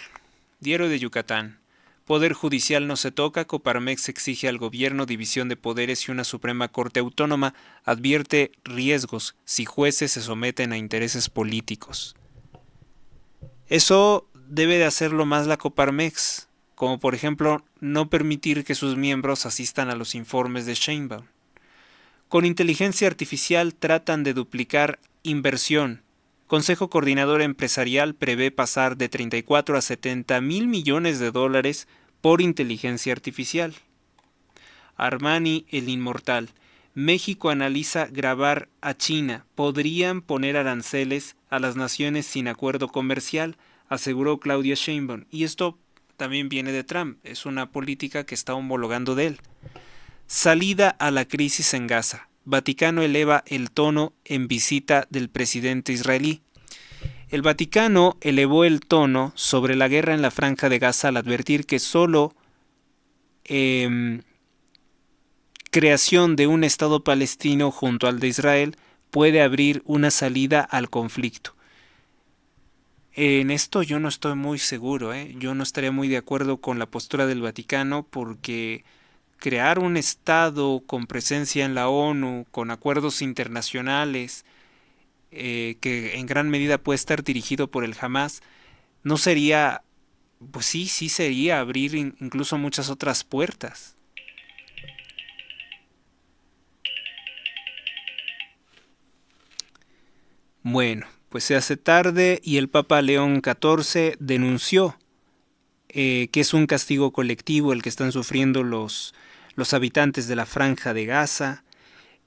Diario de Yucatán. Poder judicial no se toca, Coparmex exige al gobierno división de poderes y una Suprema Corte Autónoma, advierte riesgos si jueces se someten a intereses políticos. Eso debe de hacerlo más la Coparmex, como por ejemplo no permitir que sus miembros asistan a los informes de Sheinbaum. Con inteligencia artificial tratan de duplicar inversión. Consejo Coordinador Empresarial prevé pasar de 34 a 70 mil millones de dólares por inteligencia artificial. Armani, el inmortal. México analiza grabar a China. Podrían poner aranceles a las naciones sin acuerdo comercial, aseguró Claudia Sheinbaum. Y esto también viene de Trump. Es una política que está homologando de él. Salida a la crisis en Gaza. Vaticano eleva el tono en visita del presidente israelí. El Vaticano elevó el tono sobre la guerra en la Franja de Gaza al advertir que solo creación de un Estado palestino junto al de Israel puede abrir una salida al conflicto. En esto yo no estoy muy seguro, yo no estaría muy de acuerdo con la postura del Vaticano porque crear un Estado con presencia en la ONU, con acuerdos internacionales, que en gran medida puede estar dirigido por el Hamas, no sería, pues sí sería abrir incluso muchas otras puertas. Bueno, pues se hace tarde y el Papa León XIV denunció que es un castigo colectivo el que están sufriendo los habitantes de la Franja de Gaza.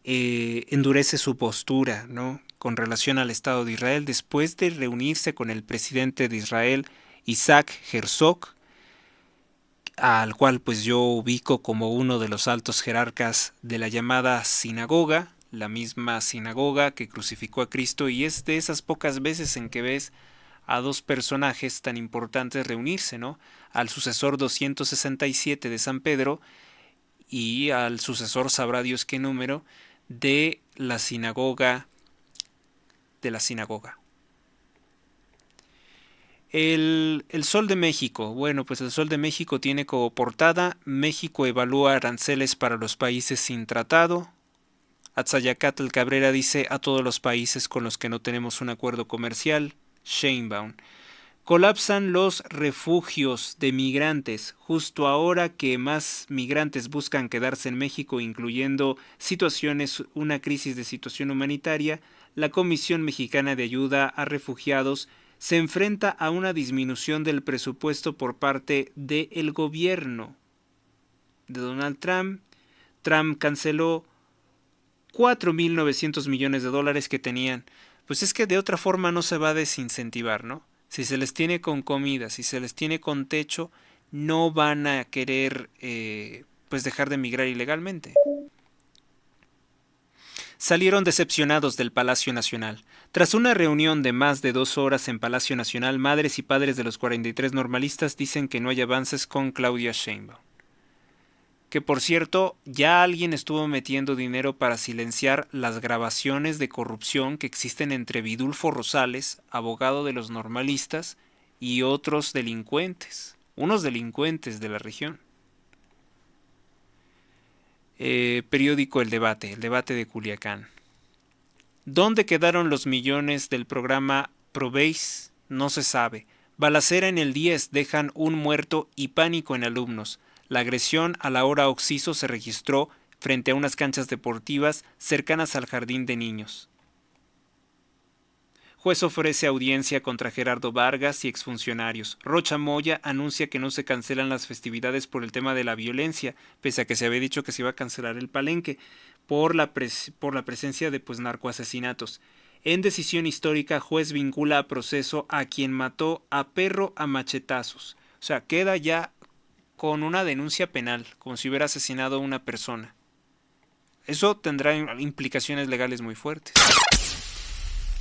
Endurece su postura, ¿no?, con relación al Estado de Israel después de reunirse con el presidente de Israel, Isaac Herzog, al cual pues yo ubico como uno de los altos jerarcas de la llamada sinagoga, la misma sinagoga que crucificó a Cristo, y es de esas pocas veces en que ves a dos personajes tan importantes reunirse, ¿no? Al sucesor 267 de San Pedro y al sucesor, sabrá Dios qué número, de la sinagoga. El Sol de México. Bueno, pues el Sol de México tiene como portada: México evalúa aranceles para los países sin tratado. Atzayacatl Cabrera dice: a todos los países con los que no tenemos un acuerdo comercial. Sheinbaum. Colapsan los refugios de migrantes, justo ahora que más migrantes buscan quedarse en México, incluyendo una crisis de situación humanitaria. La Comisión Mexicana de Ayuda a Refugiados se enfrenta a una disminución del presupuesto por parte del gobierno de Donald Trump. Trump canceló 4.900 millones de dólares que tenían. Pues es que de otra forma no se va a desincentivar, ¿no? Si se les tiene con comida, si se les tiene con techo, no van a querer pues dejar de migrar ilegalmente. Salieron decepcionados del Palacio Nacional. Tras una reunión de más de 2 horas en Palacio Nacional, madres y padres de los 43 normalistas dicen que no hay avances con Claudia Sheinbaum. Que por cierto, ya alguien estuvo metiendo dinero para silenciar las grabaciones de corrupción que existen entre Vidulfo Rosales, abogado de los normalistas, y otros delincuentes, unos delincuentes de la región. Periódico El Debate de Culiacán. ¿Dónde quedaron los millones del programa Proveis? No se sabe. Balacera en el 10, dejan un muerto y pánico en alumnos. La agresión a la hora Oxiso se registró frente a unas canchas deportivas cercanas al jardín de niños. Juez ofrece audiencia contra Gerardo Vargas y exfuncionarios. Rocha Moya anuncia que no se cancelan las festividades por el tema de la violencia, pese a que se había dicho que se iba a cancelar el Palenque por la presencia de narcoasesinatos. En decisión histórica, juez vincula a proceso a quien mató a perro a machetazos. O sea, queda ya con una denuncia penal, como si hubiera asesinado a una persona. Eso tendrá implicaciones legales muy fuertes.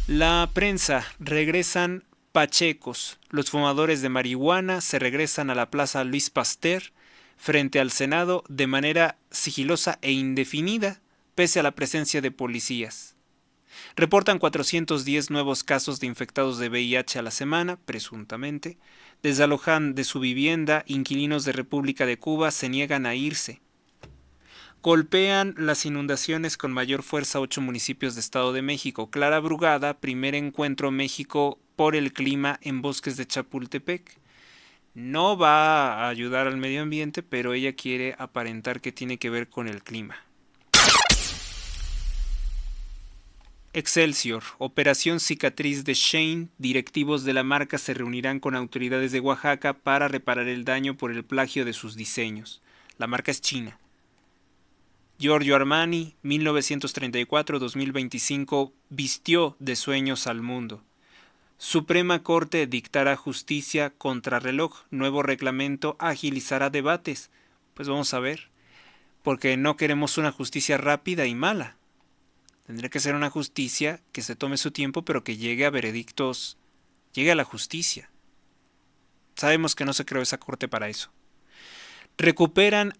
La prensa: regresan pachecos. Los fumadores de marihuana se regresan a la Plaza Luis Pasteur frente al Senado de manera sigilosa e indefinida, pese a la presencia de policías. Reportan 410 nuevos casos de infectados de VIH a la semana, presuntamente. Desalojan de su vivienda. Inquilinos de República de Cuba se niegan a irse. Golpean las inundaciones con mayor fuerza 8 municipios de Estado de México. Clara Brugada: primer encuentro México por el clima en bosques de Chapultepec. No va a ayudar al medio ambiente, pero ella quiere aparentar que tiene que ver con el clima. Excelsior: operación cicatriz de Shane. Directivos de la marca se reunirán con autoridades de Oaxaca para reparar el daño por el plagio de sus diseños. La marca es china. Giorgio Armani, 1934-2025, vistió de sueños al mundo. Suprema Corte dictará justicia contrarreloj. Nuevo reglamento agilizará debates. Pues vamos a ver, porque no queremos una justicia rápida y mala. Tendría que ser una justicia que se tome su tiempo, pero que llegue a veredictos, llegue a la justicia. Sabemos que no se creó esa corte para eso. Recuperar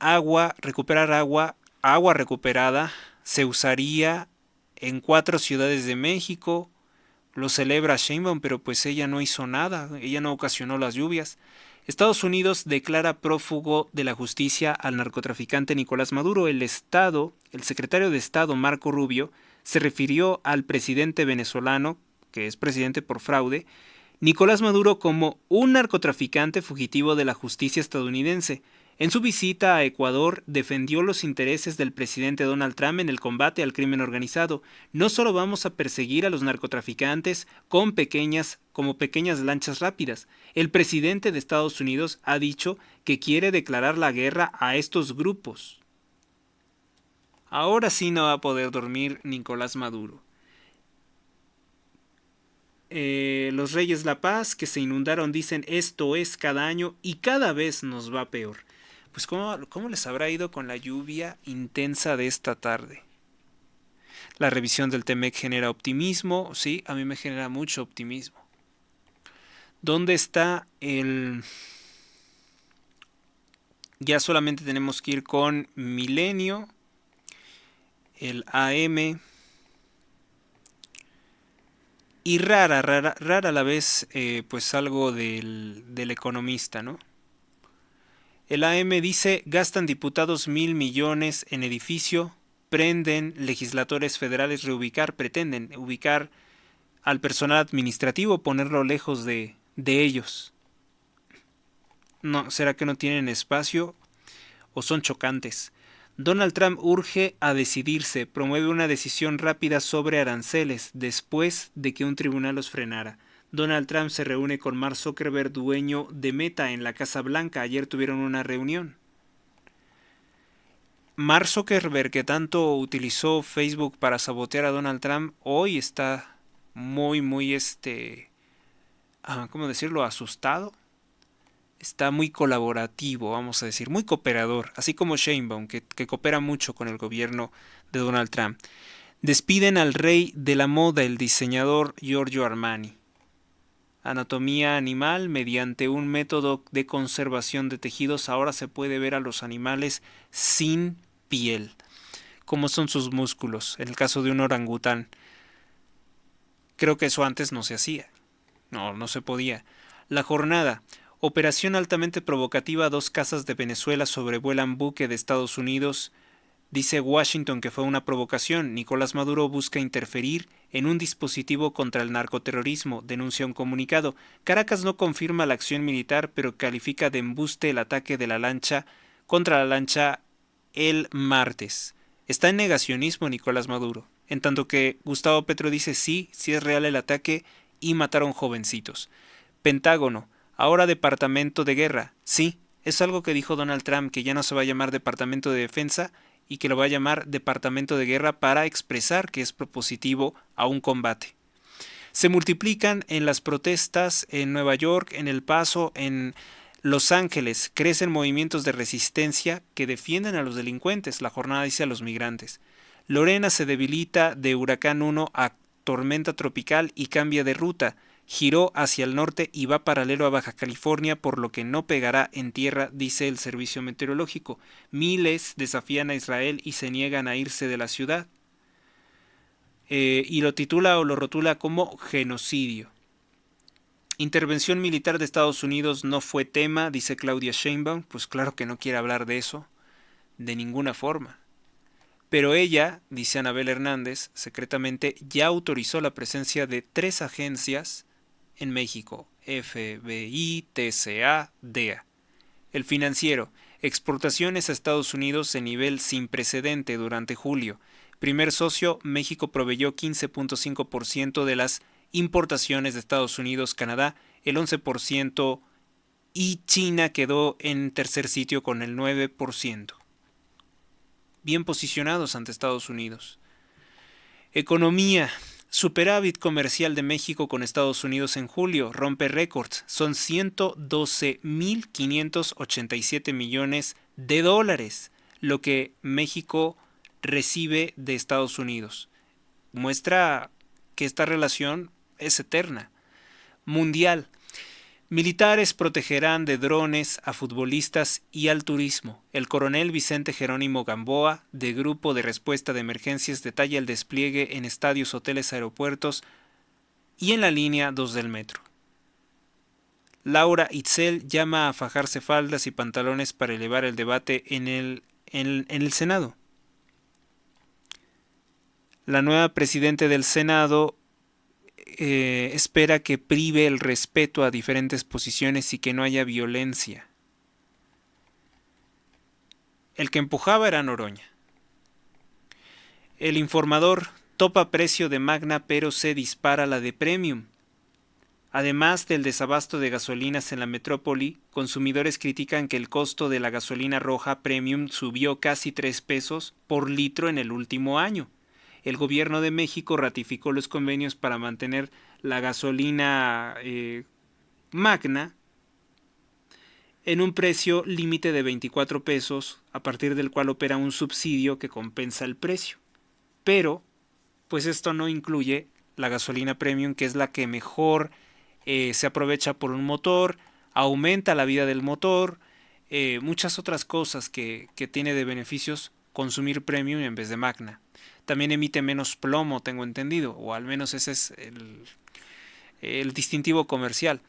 agua recuperada se usaría en 4 ciudades de México. Lo celebra Sheinbaum, pero pues ella no hizo nada, ella no ocasionó las lluvias. Estados Unidos declara prófugo de la justicia al narcotraficante Nicolás Maduro. El secretario de Estado Marco Rubio se refirió al presidente venezolano, que es presidente por fraude, Nicolás Maduro, como un narcotraficante fugitivo de la justicia estadounidense. En su visita a Ecuador defendió los intereses del presidente Donald Trump en el combate al crimen organizado. No solo vamos a perseguir a los narcotraficantes como pequeñas lanchas rápidas. El presidente de Estados Unidos ha dicho que quiere declarar la guerra a estos grupos. Ahora sí no va a poder dormir Nicolás Maduro. Los Reyes La Paz, que se inundaron, dicen: esto es cada año y cada vez nos va peor. Pues ¿cómo les habrá ido con la lluvia intensa de esta tarde? La revisión del TEMEC genera optimismo. Sí, a mí me genera mucho optimismo. ¿Dónde está el...? Ya solamente tenemos que ir con Milenio, el AM, y rara a la vez, pues algo del Economista, ¿no? El AM dice: gastan diputados 1,000 millones en edificio, pretenden ubicar al personal administrativo, ponerlo lejos de ellos. No, ¿será que no tienen espacio o son chocantes? Donald Trump urge a decidirse, promueve una decisión rápida sobre aranceles después de que un tribunal los frenara. Donald Trump se reúne con Mark Zuckerberg, dueño de Meta, en la Casa Blanca. Ayer tuvieron una reunión. Mark Zuckerberg, que tanto utilizó Facebook para sabotear a Donald Trump, hoy está muy, ¿cómo decirlo?, asustado. Está muy colaborativo, vamos a decir, muy cooperador, así como Sheinbaum, que coopera mucho con el gobierno de Donald Trump. Despiden al rey de la moda, el diseñador Giorgio Armani. Anatomía animal: mediante un método de conservación de tejidos, ahora se puede ver a los animales sin piel, cómo son sus músculos, en el caso de un orangután. Creo que eso antes no se hacía, no se podía. La Jornada: operación altamente provocativa, 2 casas de Venezuela sobrevuelan buque de Estados Unidos. Dice Washington que fue una provocación. Nicolás Maduro busca interferir en un dispositivo contra el narcoterrorismo, denuncia un comunicado. Caracas no confirma la acción militar, pero califica de embuste el ataque de la lancha contra la lancha el martes. Está en negacionismo Nicolás Maduro, en tanto que Gustavo Petro dice sí es real el ataque y mataron jovencitos. Pentágono, ahora Departamento de Guerra. Sí, es algo que dijo Donald Trump, que ya no se va a llamar Departamento de Defensa y que lo va a llamar Departamento de Guerra para expresar que es propositivo a un combate. Se multiplican en las protestas en Nueva York, en El Paso, en Los Ángeles. Crecen movimientos de resistencia que defienden a los delincuentes. La jornada dice a los migrantes. Lorena se debilita de huracán 1 a tormenta tropical y cambia de ruta. Giró hacia el norte y va paralelo a Baja California, por lo que no pegará en tierra, dice el servicio meteorológico. Miles desafían a Israel y se niegan a irse de la ciudad. Y lo titula o lo rotula como genocidio. Intervención militar de Estados Unidos no fue tema, dice Claudia Sheinbaum. Pues claro que no quiere hablar de eso, de ninguna forma. Pero ella, dice Anabel Hernández, secretamente ya autorizó la presencia de 3 agencias en México: FBI, TCA, DEA. El Financiero, exportaciones a Estados Unidos en nivel sin precedente durante julio. Primer socio, México proveyó 15.5% de las importaciones de Estados Unidos, Canadá el 11% y China quedó en tercer sitio con el 9%. Bien posicionados ante Estados Unidos. Economía. Superávit comercial de México con Estados Unidos en julio rompe récords. Son 112.587 millones de dólares lo que México recibe de Estados Unidos. Muestra que esta relación es eterna. Mundial. Militares protegerán de drones a futbolistas y al turismo. El coronel Vicente Jerónimo Gamboa, de Grupo de Respuesta de Emergencias, detalla el despliegue en estadios, hoteles, aeropuertos y en la línea 2 del metro. Laura Itzel llama a fajarse faldas y pantalones para elevar el debate en el Senado. La nueva presidenta del Senado espera que prive el respeto a diferentes posiciones y que no haya violencia. El que empujaba era Noroña. El Informador, topa precio de Magna pero se dispara la de Premium. Además del desabasto de gasolinas en la metrópoli, consumidores critican que el costo de la gasolina roja Premium subió casi 3 pesos por litro en el último año. El gobierno de México ratificó los convenios para mantener la gasolina Magna en un precio límite de 24 pesos, a partir del cual opera un subsidio que compensa el precio. Pero, pues esto no incluye la gasolina Premium, que es la que mejor se aprovecha por un motor, aumenta la vida del motor, muchas otras cosas que tiene de beneficios consumir Premium en vez de Magna. También emite menos plomo, tengo entendido, o al menos ese es el distintivo comercial.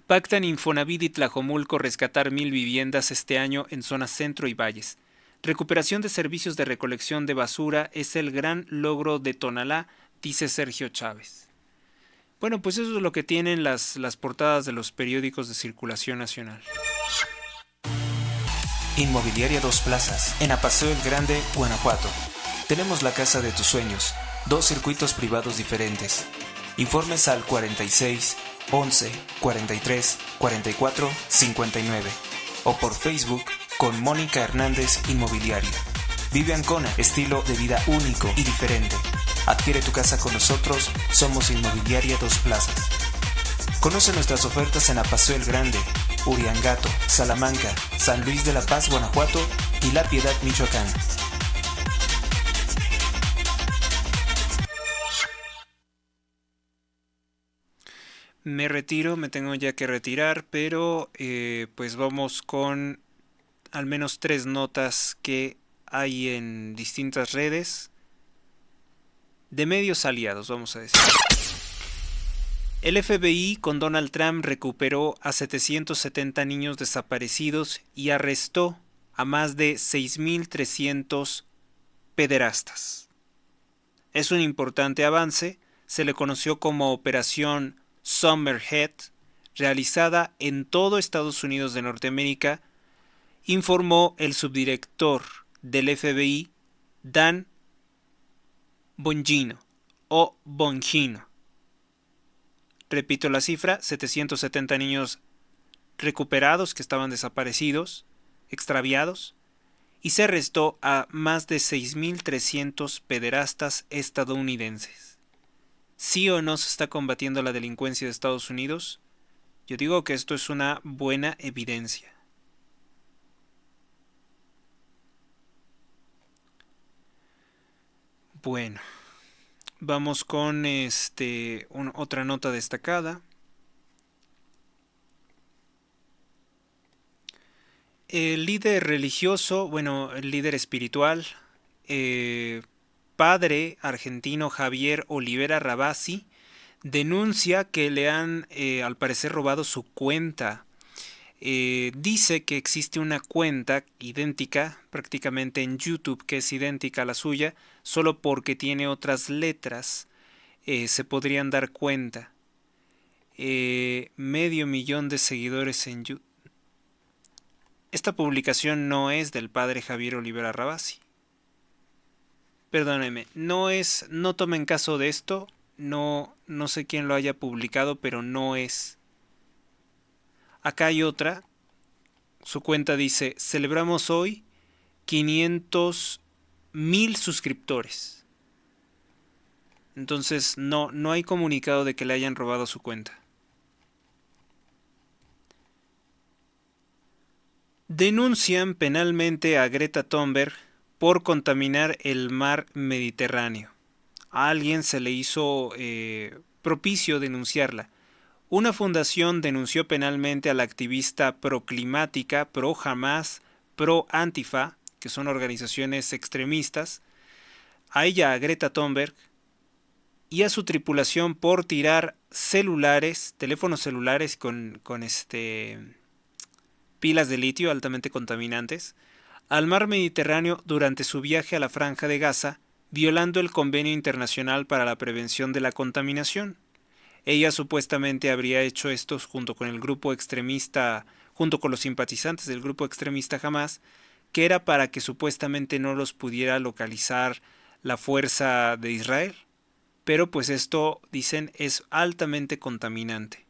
Pactan Infonavit y Tlajomulco rescatar 1,000 viviendas este año en zonas centro y valles. Recuperación de servicios de recolección de basura es el gran logro de Tonalá, dice Sergio Chávez. Bueno, pues eso es lo que tienen las portadas de los periódicos de circulación nacional. Inmobiliaria Dos Plazas, en Apaseo el Grande, Guanajuato. Tenemos la casa de tus sueños, 2 circuitos privados diferentes. Informes al 46 11 43 44 59 o por Facebook con Mónica Hernández Inmobiliaria. Vive Ancona, estilo de vida único y diferente. Adquiere tu casa con nosotros, somos Inmobiliaria Dos Plazas. Conoce nuestras ofertas en Apaseo el Grande, Uriangato, Salamanca, San Luis de la Paz, Guanajuato y La Piedad, Michoacán. Me retiro, me tengo ya que retirar, pero pues vamos con al menos 3 notas que hay en distintas redes de medios aliados, vamos a decir. El FBI con Donald Trump recuperó a 770 niños desaparecidos y arrestó a más de 6.300 pederastas. Es un importante avance, se le conoció como Operación Summerhead, realizada en todo Estados Unidos de Norteamérica, informó el subdirector del FBI, Dan Bongino. Repito la cifra, 770 niños recuperados que estaban desaparecidos, extraviados, y se arrestó a más de 6.300 pederastas estadounidenses. ¿Sí o no se está combatiendo la delincuencia de Estados Unidos? Yo digo que esto es una buena evidencia. Bueno, vamos con otra nota destacada. El líder religioso, bueno, el líder espiritual, padre argentino Javier Olivera Rabasi, denuncia que le han al parecer robado su cuenta. Dice que existe una cuenta idéntica prácticamente en YouTube que es idéntica a la suya, solo porque tiene otras letras se podrían dar cuenta. 500,000 de seguidores en YouTube. Esta publicación no es del padre Javier Olivera Rabasi. Perdóneme, no tomen caso de esto, no sé quién lo haya publicado, pero no es. Acá hay otra, su cuenta dice, celebramos hoy 500,000 suscriptores. Entonces no hay comunicado de que le hayan robado su cuenta. Denuncian penalmente a Greta Thunberg por contaminar el mar Mediterráneo. A alguien se le hizo propicio denunciarla. Una fundación denunció penalmente a la activista proclimática, pro-Hamas, pro-Antifa, que son organizaciones extremistas, a ella, a Greta Thunberg, y a su tripulación por tirar teléfonos celulares con pilas de litio altamente contaminantes, al mar Mediterráneo durante su viaje a la Franja de Gaza, violando el Convenio Internacional para la Prevención de la Contaminación. Ella supuestamente habría hecho esto junto con los simpatizantes del grupo extremista Hamas, que era para que supuestamente no los pudiera localizar la fuerza de Israel. Pero pues esto, dicen, es altamente contaminante.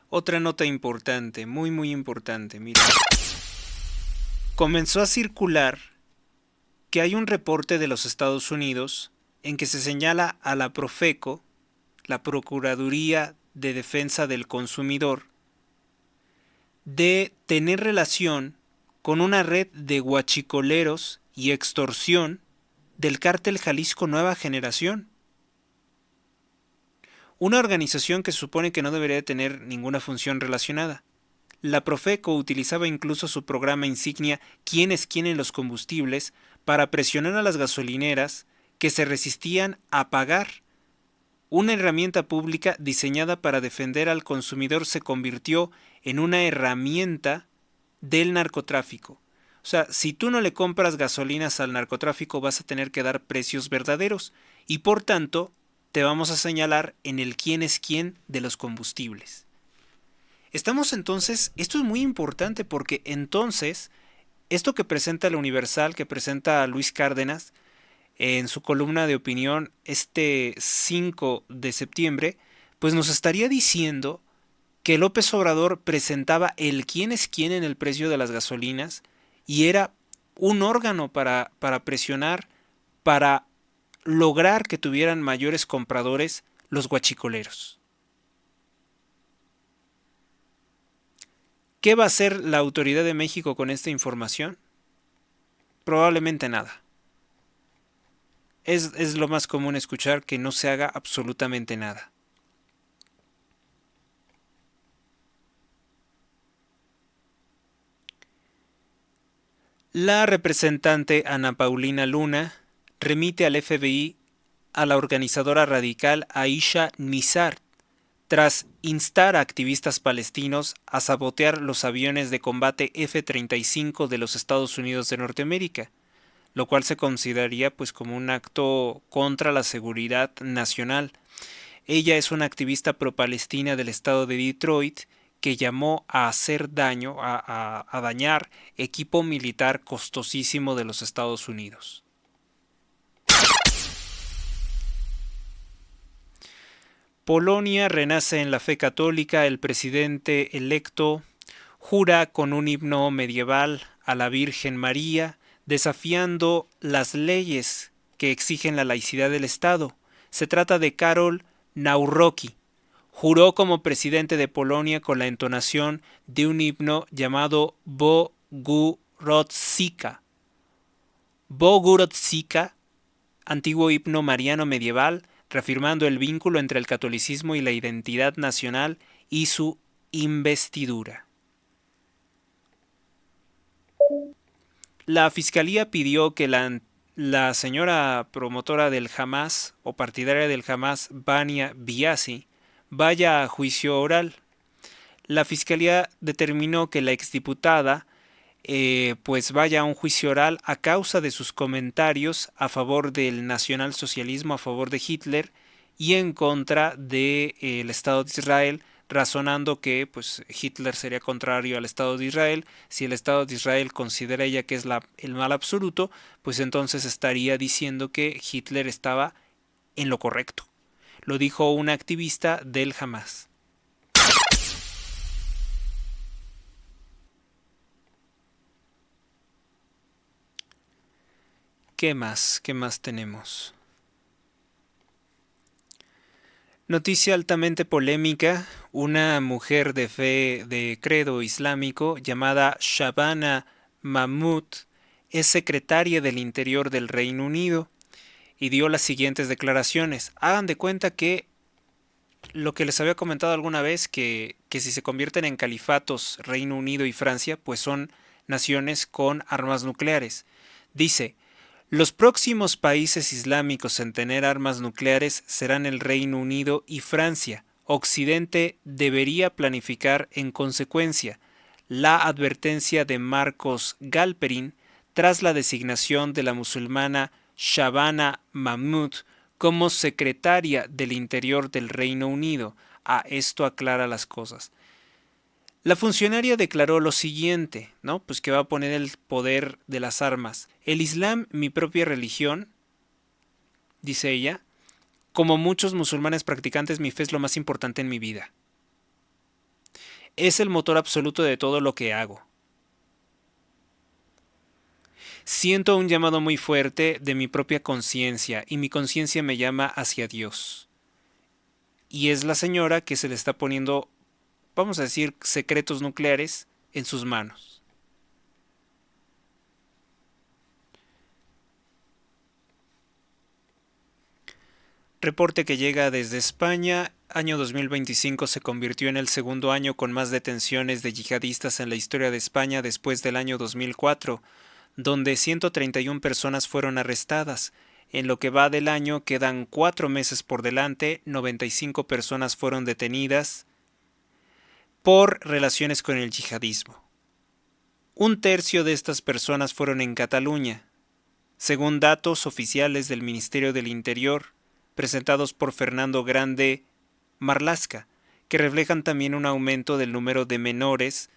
Otra nota importante, muy muy importante, mira. Comenzó a circular que hay un reporte de los Estados Unidos en que se señala a la Profeco, la Procuraduría de Defensa del Consumidor, de tener relación con una red de huachicoleros y extorsión del cártel Jalisco Nueva Generación. Una organización que se supone que no debería tener ninguna función relacionada. La Profeco utilizaba incluso su programa insignia ¿Quién es quién en los combustibles? Para presionar a las gasolineras que se resistían a pagar. Una herramienta pública diseñada para defender al consumidor se convirtió en una herramienta del narcotráfico. O sea, si tú no le compras gasolinas al narcotráfico vas a tener que dar precios verdaderos y por tanto te vamos a señalar en el quién es quién de los combustibles. Estamos entonces, esto es muy importante porque entonces, esto que presenta el Universal, que presenta Luis Cárdenas en su columna de opinión este 5 de septiembre, pues nos estaría diciendo que López Obrador presentaba el quién es quién en el precio de las gasolinas y era un órgano para presionar, para lograr que tuvieran mayores compradores los guachicoleros. ¿Qué va a hacer la autoridad de México con esta información? Probablemente nada. Es lo más común escuchar que no se haga absolutamente nada. La representante Ana Paulina Luna remite al FBI a la organizadora radical Aisha Nizar tras instar a activistas palestinos a sabotear los aviones de combate F-35 de los Estados Unidos de Norteamérica, lo cual se consideraría pues como un acto contra la seguridad nacional. Ella es una activista pro-palestina del estado de Detroit que llamó a hacer daño, a dañar equipo militar costosísimo de los Estados Unidos. Polonia renace en la fe católica, el presidente electo jura con un himno medieval a la Virgen María, desafiando las leyes que exigen la laicidad del Estado. Se trata de Karol Nawrocki. Juró como presidente de Polonia con la entonación de un himno llamado Bogurodzica. Bogurodzica, antiguo himno mariano medieval, reafirmando el vínculo entre el catolicismo y la identidad nacional y su investidura. La fiscalía pidió que la señora promotora del Hamas o partidaria del Hamas, Vania Biasi, vaya a juicio oral. La fiscalía determinó que la exdiputada pues vaya a un juicio oral a causa de sus comentarios a favor del nacionalsocialismo, a favor de Hitler y en contra del Estado de Israel, razonando que pues Hitler sería contrario al Estado de Israel. Si el Estado de Israel considera ella que es el mal absoluto, pues entonces estaría diciendo que Hitler estaba en lo correcto. Lo dijo una activista del Hamas. ¿Qué más? ¿Qué más tenemos? Noticia altamente polémica. Una mujer de fe de credo islámico llamada Shabana Mahmood es secretaria del Interior del Reino Unido y dio las siguientes declaraciones. Hagan de cuenta que lo que les había comentado alguna vez, que si se convierten en califatos Reino Unido y Francia, pues son naciones con armas nucleares. Dice: los próximos países islámicos en tener armas nucleares serán el Reino Unido y Francia. Occidente debería planificar en consecuencia. La advertencia de Marcos Galperin tras la designación de la musulmana Shabana Mahmood como secretaria del Interior del Reino Unido. Esto aclara las cosas. La funcionaria declaró lo siguiente, ¿no? Pues que va a poner el poder de las armas. El Islam, mi propia religión, dice ella, como muchos musulmanes practicantes, mi fe es lo más importante en mi vida. Es el motor absoluto de todo lo que hago. Siento un llamado muy fuerte de mi propia conciencia y mi conciencia me llama hacia Dios. Y es la señora que se le está poniendo, vamos a decir, secretos nucleares en sus manos. Reporte que llega desde España. Año 2025 se convirtió en el segundo año con más detenciones de yihadistas en la historia de España después del año 2004, donde 131 personas fueron arrestadas. En lo que va del año quedan 4 meses por delante, 95 personas fueron detenidas por relaciones con el yihadismo. Un tercio de estas personas fueron en Cataluña, según datos oficiales del Ministerio del Interior, presentados por Fernando Grande Marlaska, que reflejan también un aumento del número de menores,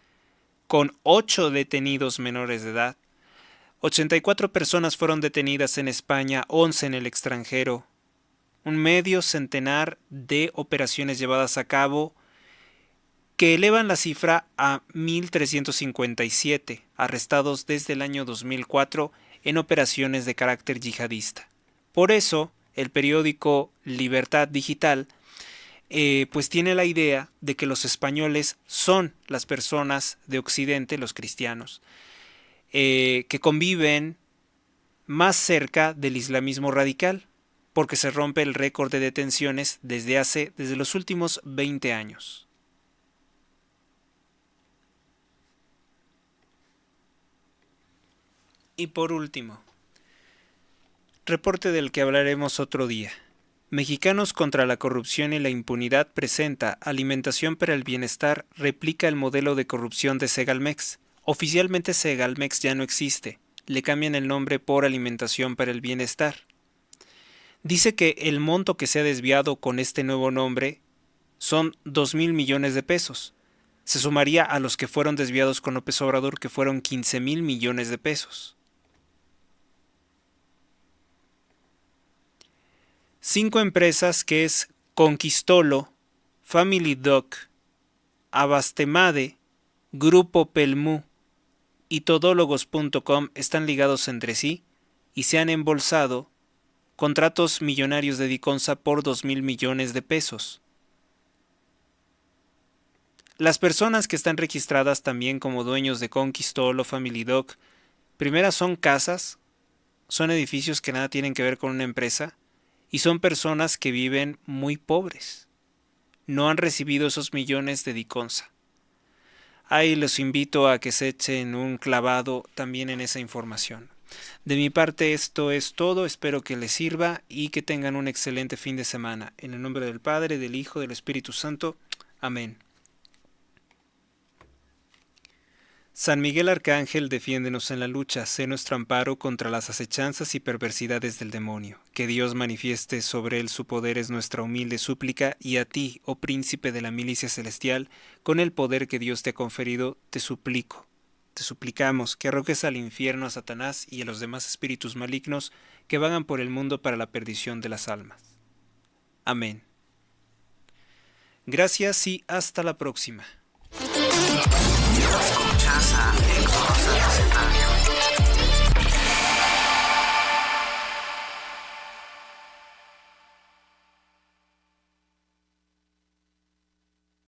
con 8 detenidos menores de edad. 84 personas fueron detenidas en España, 11 en el extranjero. Un medio centenar de operaciones llevadas a cabo que elevan la cifra a 1.357 arrestados desde el año 2004 en operaciones de carácter yihadista. Por eso, el periódico Libertad Digital pues tiene la idea de que los españoles son las personas de Occidente, los cristianos, que conviven más cerca del islamismo radical, porque se rompe el récord de detenciones desde los últimos 20 años. Y por último, reporte del que hablaremos otro día. Mexicanos contra la corrupción y la impunidad presenta Alimentación para el Bienestar replica el modelo de corrupción de Segalmex. Oficialmente Segalmex ya no existe, le cambian el nombre por Alimentación para el Bienestar. Dice que el monto que se ha desviado con este nuevo nombre son 2,000 millones de pesos. Se sumaría a los que fueron desviados con López Obrador, que fueron 15,000 millones de pesos. 5 empresas que es Conquistolo, Family Doc, Abastemade, Grupo Pelmú y Todólogos.com están ligados entre sí y se han embolsado contratos millonarios de Diconsa por 2,000 millones de pesos. Las personas que están registradas también como dueños de Conquistolo, Family Doc, primera son casas, son edificios que nada tienen que ver con una empresa y son personas que viven muy pobres. No han recibido esos millones de Diconsa. Ahí los invito a que se echen un clavado también en esa información. De mi parte esto es todo, espero que les sirva y que tengan un excelente fin de semana. En el nombre del Padre, del Hijo, del Espíritu Santo. Amén. San Miguel Arcángel, defiéndenos en la lucha, sé nuestro amparo contra las acechanzas y perversidades del demonio. Que Dios manifieste sobre él su poder es nuestra humilde súplica, y a ti, oh príncipe de la milicia celestial, con el poder que Dios te ha conferido, te suplicamos que arrojes al infierno a Satanás y a los demás espíritus malignos que vagan por el mundo para la perdición de las almas. Amén. Gracias y hasta la próxima. Escuchas a